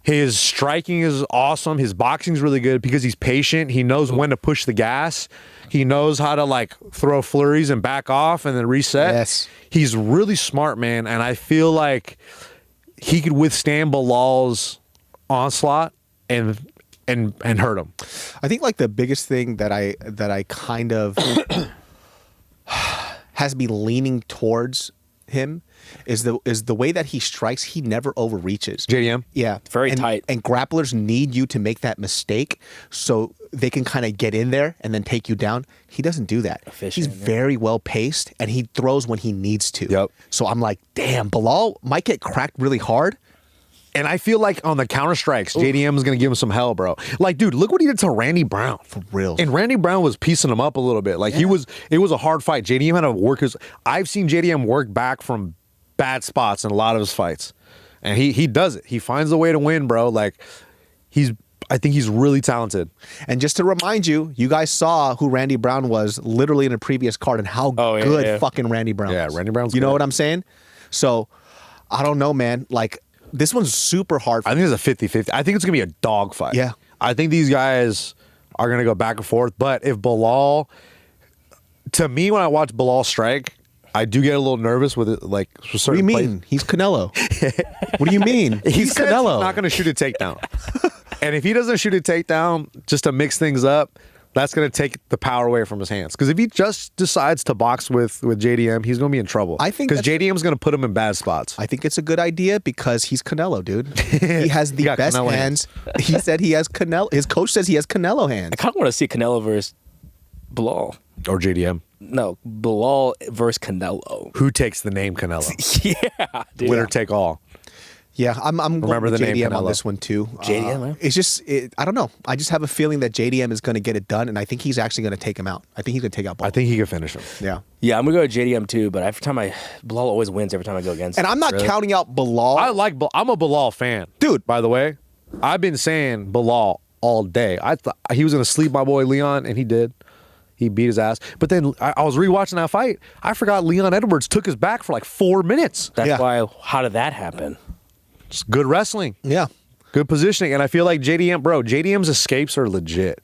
His striking is awesome. His boxing's really good because he's patient. He knows when to push the gas. He knows how to like throw flurries and back off and then reset. Yes. He's really smart, man. And I feel like he could withstand Bilal's onslaught and hurt him. I think like the biggest thing that I kind of has me leaning towards him is the way that he strikes. He never overreaches. JDM? Yeah, Very tight. And grapplers need you to make that mistake so they can kind of get in there and then take you down. He doesn't do that. Efficient, He's very well paced and he throws when he needs to. Yep. So I'm like, damn, Belal might get cracked really hard. And I feel like on the counter strikes, JDM is going to give him some hell, bro. Like, dude, look what he did to Randy Brown. For real. And Randy Brown was piecing him up a little bit. Like, it was a hard fight. JDM had to work I've seen JDM work back from bad spots in a lot of his fights. And he does it. He finds a way to win, bro. Like, I think he's really talented. And just to remind you, you guys saw who Randy Brown was literally in a previous card and how good fucking Randy Brown was. Yeah, Randy Brown's You know good. what I'm saying? So, I don't know, man. Like, this one's super hard. I think it's a 50-50. I think it's going to be a dog fight. Yeah. I think these guys are going to go back and forth. But if Belal, to me, when I watch Belal strike, I do get a little nervous with it. Like, What do you mean? He's Canelo. What do you mean? He's Canelo. He's not going to shoot a takedown. And if he doesn't shoot a takedown just to mix things up, that's going to take the power away from his hands. Because if he just decides to box with JDM, he's going to be in trouble. I think because JDM's going to put him in bad spots. I think it's a good idea because he's Canelo, dude. He has the best Canelo hands. He said he has Canelo. His coach says he has Canelo hands. I kind of want to see Canelo versus Belal. Or JDM. No, Belal versus Canelo. Who takes the name Canelo? Yeah, dude. Winner take all. Yeah, I'm Remember going with the name JDM on Canelo. this one too. JDM, man. It's just, I don't know. I just have a feeling that JDM is going to get it done, and I think he's actually going to take him out. I think he's going to take out Belal. I think he can finish him. Yeah. Yeah, I'm gonna go with JDM too. But every time Belal always wins every time I go against. And him. I'm not counting out Belal. I'm a Belal fan. Dude. By the way, I've been saying Belal all day. I thought he was going to sleep my boy Leon, and he did. He beat his ass. But then I was rewatching that fight. I forgot Leon Edwards took his back for like 4 minutes. That's Yeah. why. How did that happen? It's good wrestling. Yeah. Good positioning. And I feel like JDM's escapes are legit.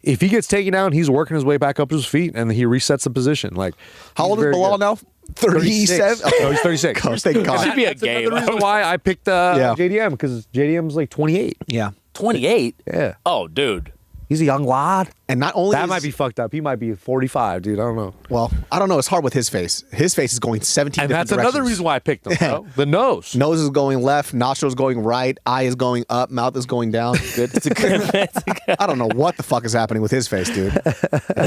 If he gets taken down, he's working his way back up to his feet, and he resets the position. Like, How he's old is very Belal good. now? 37? No, he's 36. Oh, thank God. Should be a That's game. another reason why I picked JDM, because JDM's like 28. Yeah. 28. Yeah. Oh, dude. He's a young lad. And not only That might be fucked up. He might be 45, dude. I don't know. Well, I don't know. It's hard with his face. His face is going 17 And different that's another directions. reason why I picked him, bro. The nose. Nose is going left, nostrils going right, eye is going up, mouth is going down. Good. It's a good. I don't know what the fuck is happening with his face, dude.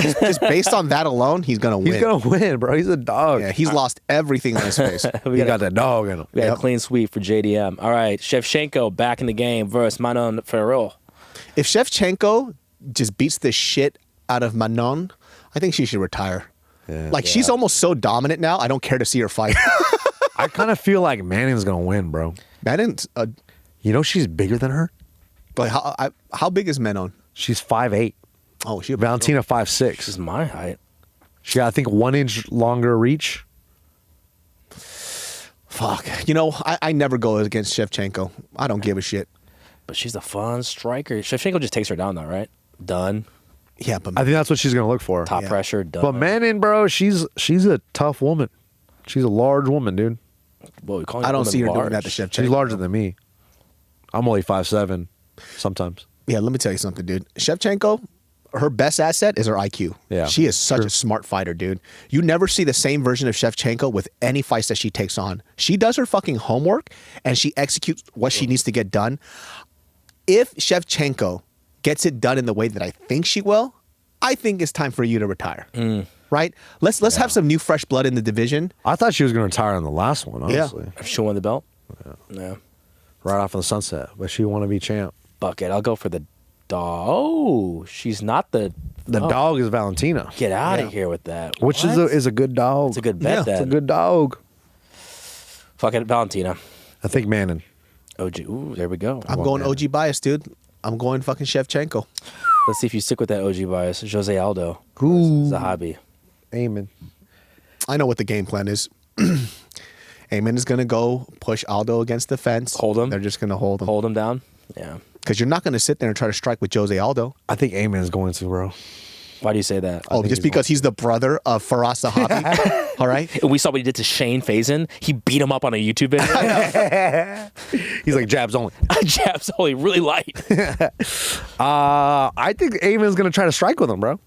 Just based on that alone, he's gonna win. He's going to win, bro. He's a dog. Yeah, he's lost everything on his face. He got that dog in him. We got a clean sweep for JDM. All right, Shevchenko back in the game versus Manon Ferrero. If Shevchenko just beats the shit out of Manon, I think she should retire. Yeah. She's almost so dominant now, I don't care to see her fight. I kind of feel like Manning's going to win, bro. Mannon's, You know she's bigger than her? like, how big is Manon? She's 5'8". Oh, she. Valentina 5'6". This is my height. She got, I think, 1 inch longer reach. Fuck. You know, I never go against Shevchenko. I don't give a shit. But she's a fun striker. Shevchenko just takes her down, though, right? Done. Yeah, but I think that's what she's going to look for. Top pressure, done. But Manning, bro, she's a tough woman. She's a large woman, dude. Well, we call I don't women see her doing large. that to Shevchenko. She's larger than me. I'm only 5'7", sometimes. Yeah, let me tell you something, dude. Shevchenko, her best asset is her IQ. Yeah, She is such a smart fighter, dude. You never see the same version of Shevchenko with any fights that she takes on. She does her fucking homework and she executes what she needs to get done. If Shevchenko gets it done in the way that I think she will, I think it's time for you to retire. Right? Let's have some new fresh blood in the division. I thought she was going to retire in the last one, honestly. If she won the belt? Yeah. Right off in the sunset. But she want to be champ. Bucket. I'll go for the dog. Oh, she's not the... The dog is Valentina. Get out of here with that. Which What? is a good dog. It's a good bet then. It's a good dog. Fuck it, Valentina. I think Manning. OG. Ooh, there we go. I'm going OG bias, dude. I'm going fucking Shevchenko. Let's see if you stick with that OG bias. Jose Aldo. Ooh. Zahabi. Amen. I know what the game plan is. Amen is going to go push Aldo against the fence. Hold him. They're just going to hold him. Hold him down. Yeah. Because you're not going to sit there and try to strike with Jose Aldo. I think Amen is going to, bro. Why do you say that? Oh, just because he's the brother of Faraz Zahabi. All right? And we saw what he did to Shane Faison. He beat him up on a YouTube video. He's like jabs only. Jabs only, really light. I think Amen's going to try to strike with him, bro.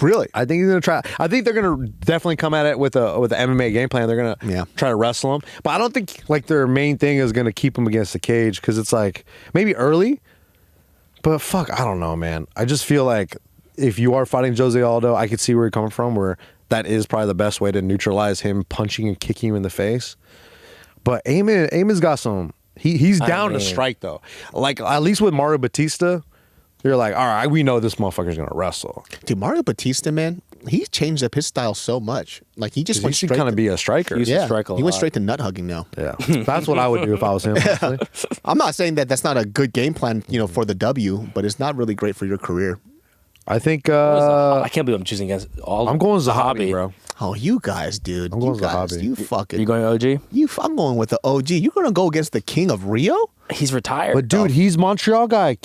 Really? I think he's gonna try. I think they're gonna definitely come at it with the MMA game plan. They're gonna try to wrestle him, but I don't think like their main thing is gonna keep him against the cage because it's like maybe early. But fuck, I don't know, man. I just feel like if you are fighting Jose Aldo, I could see where you're coming from. Where that is probably the best way to neutralize him punching and kicking him in the face. But Amen's got some. He's down to strike though. Like at least with Mario Batista. You're like, all right, we know this motherfucker's gonna wrestle. Dude, Mario Batista, man, he's changed up his style so much. Like he just went he straight kind of be a striker. He went straight to nut hugging now. Yeah, that's what I would do if I was him. Honestly. I'm not saying that that's not a good game plan, for the W, but it's not really great for your career. I think I can't believe I'm choosing against all. I'm going Zahabi, bro. Oh, you guys, dude. I'm going you guys, Zahabi. you fucking. You going OG? I'm going with the OG. You're gonna go against the King of Rio? He's retired. But dude, he's Montreal guy.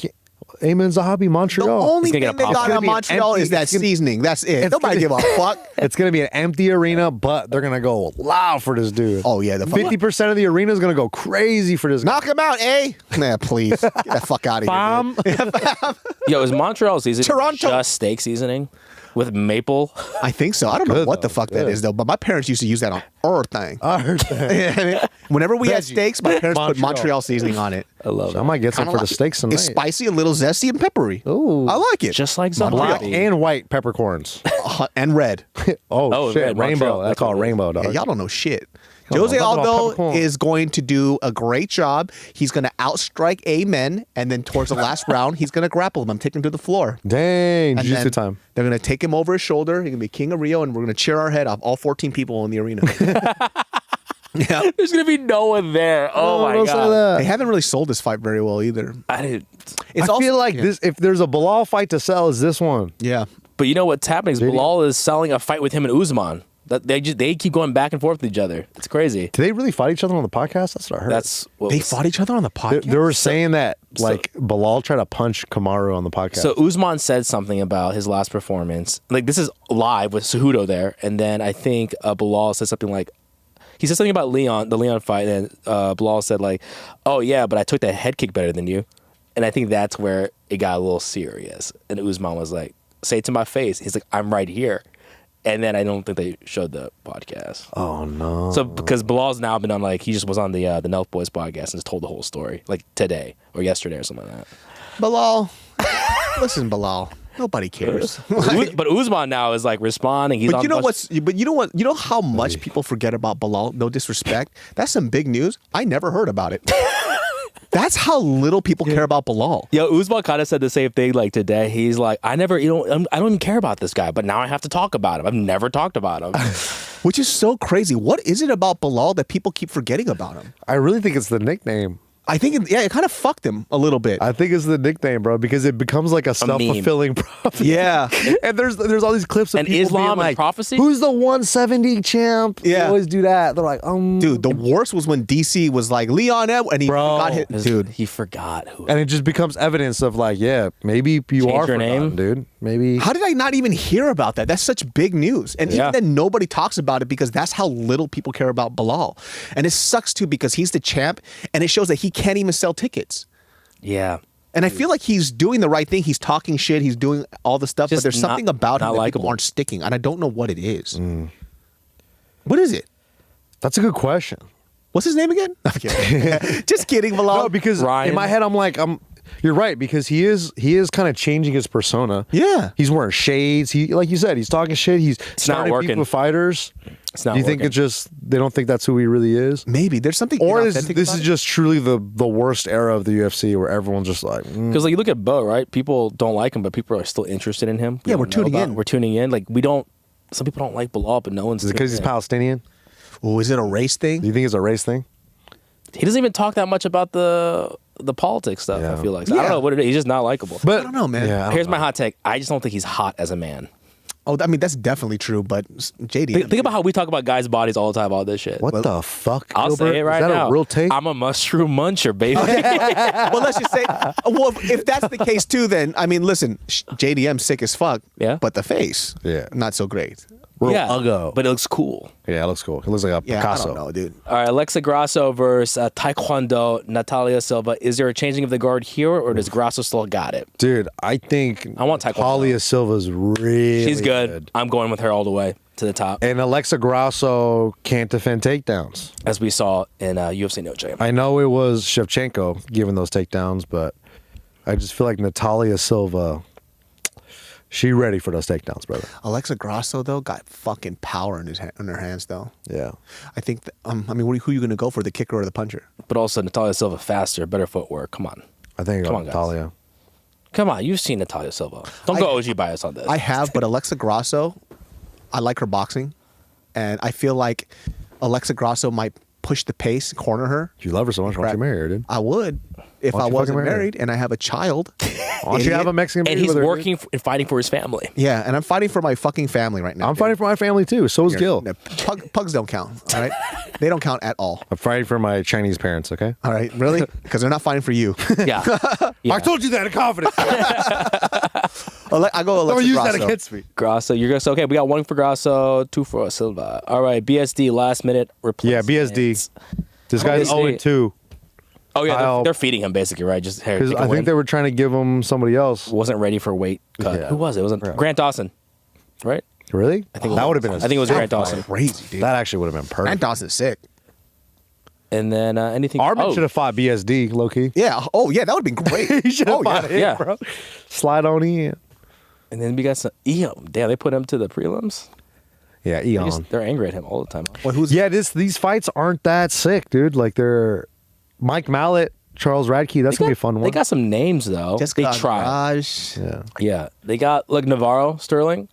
Amen Zahabi, Montreal. The only gonna thing get they a got pop. on Montreal is that seasoning. That's it. Nobody give a fuck. It's gonna be an empty arena, but they're gonna go loud for this dude. Oh yeah, the 50% of the arena is gonna go crazy for this guy. Knock him out, eh? Nah, please. Get the fuck out of here. Dude. Yo, is Montreal seasoning Toronto. just steak seasoning with maple? I think so. I don't know Good, what the though. fuck that Good. is though, but my parents used to use that on everything. I heard that. Whenever we had Veggie. steaks, my parents put Montreal. Montreal seasoning on it. I love I it. might get some Kinda for the like- steaks tonight. It's spicy, a little zesty, and peppery. Ooh. I like it. Just like Black Zahabi. and white peppercorns. And red. Oh, shit, red, rainbow. Montreal. That's called rainbow, dog. Yeah, y'all don't know shit. Come on, Jose talk about Aldo peppercorn. is going to do a great job. He's going to outstrike Amen, and then towards the last round, he's going to grapple him. I'm taking him to the floor. Dang, And jiu-jitsu then time. They're going to take him over his shoulder. He's going to be King of Rio, and we're going to cheer our head off, all 14 people in the arena. Yeah. There's gonna be no one there. Oh my don't say god. that. They haven't really sold this fight very well either. I did. It's I feel like this. If there's a Bilal fight to sell, is this one? Yeah. But you know what's happening is Did he? Bilal is selling a fight with him and Usman. That they keep going back and forth with each other. It's crazy. Do they really fight each other on the podcast? That's what I heard. That's what They was- fought each other on the They, podcast. they were saying that like Bilal tried to punch Kamaru on the podcast. So Usman said something about his last performance. Like this is live with Cejudo there, and then I think Bilal said something like, he said something about the Leon fight, and Bilal said like, "Oh yeah, but I took that head kick better than you," and I think that's where it got a little serious. And Usman was like, "Say it to my face." He's like, "I'm right here," and then I don't think they showed the podcast. oh no. So because Bilal's now been on like he just was on the Nelk Boys podcast and just told the whole story like today or yesterday or something like that. Bilal. Listen, Bilal. Nobody cares. But Usman now is like responding. He's But on you know bunch- what's? But you know what? You know how much people forget about Bilal? No disrespect. That's some big news. I never heard about it. That's how little people care about Bilal. Yo, Usman kind of said the same thing like today. He's like, I don't even care about this guy, but now I have to talk about him. I've never talked about him. Which is so crazy. What is it about Bilal that people keep forgetting about him? I really think it's the nickname. I think, it kind of fucked him a little bit. I think it's the nickname, bro, because it becomes like a self-fulfilling prophecy. Yeah. And there's all these clips of And people Islam being and like, prophecy? "Who's the 170 champ?" They Yeah. always do that. They're like, Dude, the worst was when DC was like, Leon Edwards, and he Bro. got hit. Dude. He forgot who. and it just becomes evidence of like, yeah, maybe you Change are your forgotten, name? dude. Maybe. How did I not even hear about that? That's such big news. And Yeah. even then, nobody talks about it because that's how little people care about Bilal. And it sucks too because he's the champ and it shows that he can't even sell tickets. Yeah. And I feel like he's doing the right thing. He's talking shit. He's doing all the stuff. Just But there's not- something about him not that likable. people aren't sticking. And I don't know what it is. What is it? That's a good question. What's his name again? I'm kidding. Just kidding, Bilal. No, because Ryan. in my head I'm like, You're right, because he is kind of changing his persona. Yeah. He's wearing shades. He, like you said, he's talking shit. He's starting working. people with fighters. It's not Do you think working. it's just they don't think that's who he really is? Maybe there's something. Or is inauthentic this about is it? just truly the worst era of the UFC where everyone's just like, Because like you look at Bo, right? People don't like him, but people are still interested in him. Yeah, don't we're know tuning about in. We're tuning in. Like we don't. Some people don't like Bilal, but no one's. is it because he's tuning in. Palestinian? Oh, is it a race thing? Do you think it's a race thing? He doesn't even talk that much about the politics stuff. Yeah. I feel like I Yeah. don't know what it is. He's just not likable. But I don't know, man. Yeah, I don't Here's know. my hot take. I just don't think he's hot as a man. Oh, I mean that's definitely true. But JD, Think about how we talk about guys' bodies all the time. All this shit. What the fuck? I'll Gilbert? say it right is that now. a real take? I'm a mushroom muncher, baby. well, let's just say, well, if that's the case too, then I mean, listen, JDM's sick as fuck. Yeah. But the face, Yeah. not so great. Real yeah, uggo. but it looks cool. Yeah, it looks cool. It looks like a Yeah, Picasso. I don't know, dude. All right, Alexa Grasso versus Taekwondo Natalia Silva. Is there a changing of the guard here, or does Grasso still got it? Dude, I think I want Taekwondo. Talia Silva's really She's good. I'm going with her all the way to the top, And Alexa Grasso can't defend takedowns. as we saw in UFC No Shame. I know it was Shevchenko giving those takedowns, but I just feel like Natalia Silva, she ready for those takedowns, brother. Alexa Grasso though got fucking power in her hands though. Yeah. I think. I mean, who are you going to go for, the kicker or the puncher? But also Natalia Silva faster, better footwork. Come on. I think Come on, guys. Natalia. Come on, you've seen Natalia Silva. Don't go OG bias on this. I have, but Alexa Grasso, I like her boxing, and I feel like Alexa Grasso might push the pace, corner her. You love her so much. Why don't you marry her, dude? I would if Why I don't you wasn't fucking marry her? married and I have a child. Why don't you have a Mexican and baby he's with her, dude? working and fighting for his family. Yeah, and I'm fighting for my fucking family right now. I'm fighting for my family too. So is Gil. No, pugs don't count, all right? They don't count at all. I'm fighting for my Chinese parents, okay? All right, really? Because they're not fighting for you. Yeah. Yeah. I told you that in confidence. I go Alexa Don't use Grasso. that against me. Grasso, you're gonna okay. We got one for Grasso, two for Silva. All right, BSD last minute Yeah, replacement. BSD. This guy's BSD. 0-2. Oh yeah, I'll- they're feeding him basically, right? Just here, Because take a I think win. they were trying to give him somebody else. wasn't ready for weight cut. Yeah. Who was it? It wasn't Grant Dawson, right? Really? I think that would have been. I think it was Grant Dawson. Crazy, dude. That actually would have been perfect. Grant Dawson's sick. And then anything. Armin oh, should have fought BSD, low key. Yeah. Oh, yeah, that would have been great. He should have oh, fought yeah. him, Yeah. bro. Slide on in. And then we got some. Damn, they put him to the prelims. Yeah, Eon. They're angry at him all the time. Well, who's Yeah, these fights aren't that sick, dude. Like they're Mike Mallet, Charles Radke. That's gonna be a fun one. They got some names though. Jessica they tried. Andrade? yeah. Yeah, they got like Navarro Sterling.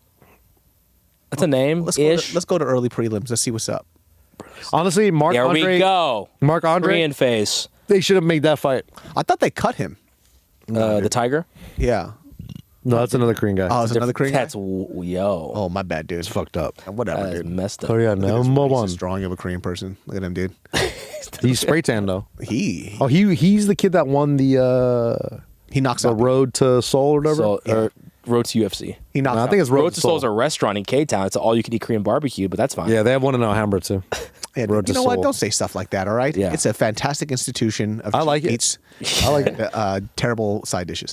That's a name. Let's go to early prelims. Let's see what's up. Honestly, Mark There Andre. we go. Mark Andre. Korean face. They should have made that fight. I thought they cut him. The Tiger. Yeah. No, that's another Korean guy. Oh, it's another Korean guy? That's yo. Oh, my bad, dude. It's fucked up. Whatever, That is dude. messed up. Oh yeah, Look at this number racist one. drawing of a Korean person. Look at him, dude. He's spray tan though. He Oh, he's the kid that won the knocks the out. Road to Seoul or whatever. So, or Road to UFC. He knocks No, I out. think it's Road to Seoul is a restaurant in K-Town. It's an all-you-can-eat Korean barbecue, but that's fine. Yeah, they have one in Alhambra too. Yeah, Road you to know what? Seoul. Don't say stuff like that. All right. Yeah. It's a fantastic institution of I like it. eats I like it. terrible side dishes.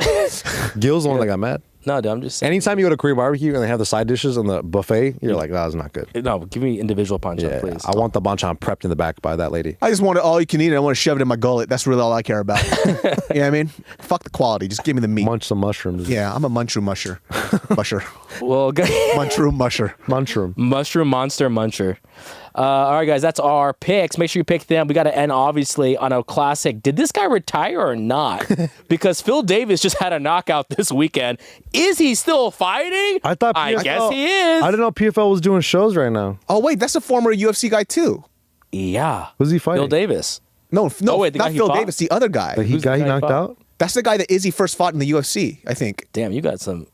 Gil's the one that got mad. No, dude, I'm just saying. Anytime you go to Korean barbecue and they have the side dishes on the buffet, you're like, "That's not good." No, give me individual punch Yeah, up, please. I want the banchan prepped in the back by that lady. I just want it all you can eat. And I want to shove it in my gullet. That's really all I care about. You know what I mean? Fuck the quality. Just give me the meat. Munch some mushrooms. Yeah, I'm a mushroom musher. Musher. Well, Mushroom musher. Mushroom. Mushroom Monster Muncher. All right, guys, that's our picks. Make sure you pick them. We got to end, obviously, on a classic. Did this guy retire or not? Because Phil Davis just had a knockout this weekend. Is he still fighting? I thought. I PFL guess he is. I didn't know PFL was doing shows right now. Oh, wait. That's a former UFC guy, too. Yeah. Who's he fighting? Phil Davis. No, Oh, wait, the guy not he Phil fought? Davis. The other guy. The Who's the guy he guy he knocked fought? out. That's the guy that Izzy first fought in the UFC, I think. Damn, you got some.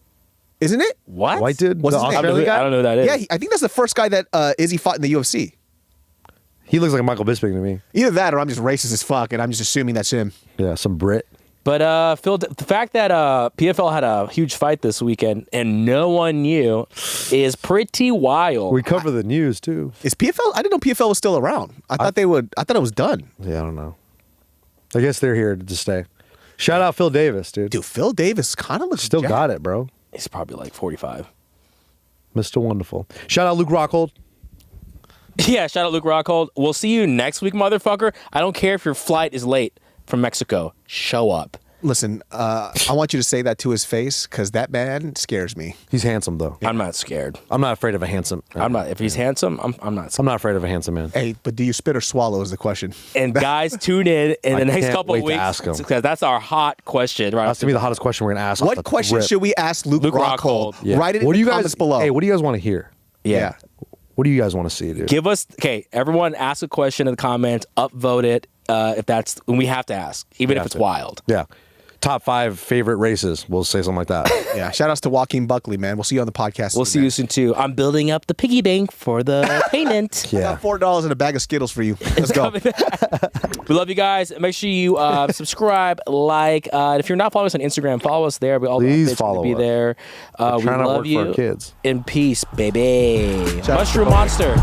Isn't it? What? White dude. What's The his name? Australian guy? I don't know who that is. Yeah, I think that's the first guy that Izzy fought in the UFC. He looks like Michael Bisping to me. Either that or I'm just racist as fuck and I'm just assuming that's him. Yeah, some Brit. But Phil, the fact that PFL had a huge fight this weekend and no one knew is pretty wild. We cover the news too. Is PFL? I didn't know PFL was still around. I thought they would. I thought it was done. Yeah, I don't know. I guess they're here to stay. Shout out Phil Davis, dude. Dude, Phil Davis kind of looks Still jacked. got it, bro. He's probably like 45. Mr. Wonderful. Shout out Luke Rockhold. Yeah, shout out Luke Rockhold. We'll see you next week, motherfucker. I don't care if your flight is late from Mexico. Show up. Listen, I want you to say that to his face because that man scares me. He's handsome though. I'm not scared. I'm not afraid of a handsome. I'm not. If he's handsome, I'm not scared. I'm not afraid of a handsome man. Hey, but do you spit or swallow is the question. And guys, tune in the next can't couple wait of to weeks ask him. because that's our hot question. Right? That's to me the hottest question we're gonna ask. What question should we ask Luke Rockhold? Yeah. Write it in the comments below. Hey, what do you guys want to hear? Yeah. What do you guys want to see, dude? Give us everyone ask a question in the comments, upvote it if that's when we have to ask, even if it's wild. Yeah. Top 5 favorite races. We'll say something like that. Yeah. Shout outs to Joaquin Buckley, man. We'll see you on the podcast. We'll see you soon too. I'm building up the piggy bank for the payment. I got $4 in a bag of Skittles for you. Let's go. We love you guys. Make sure you subscribe, like. If you're not following us on Instagram, follow us there. Please follow be us. there. We trying to love work you. for our kids. In peace, baby. Shout out to Mushroom Bo. Monster.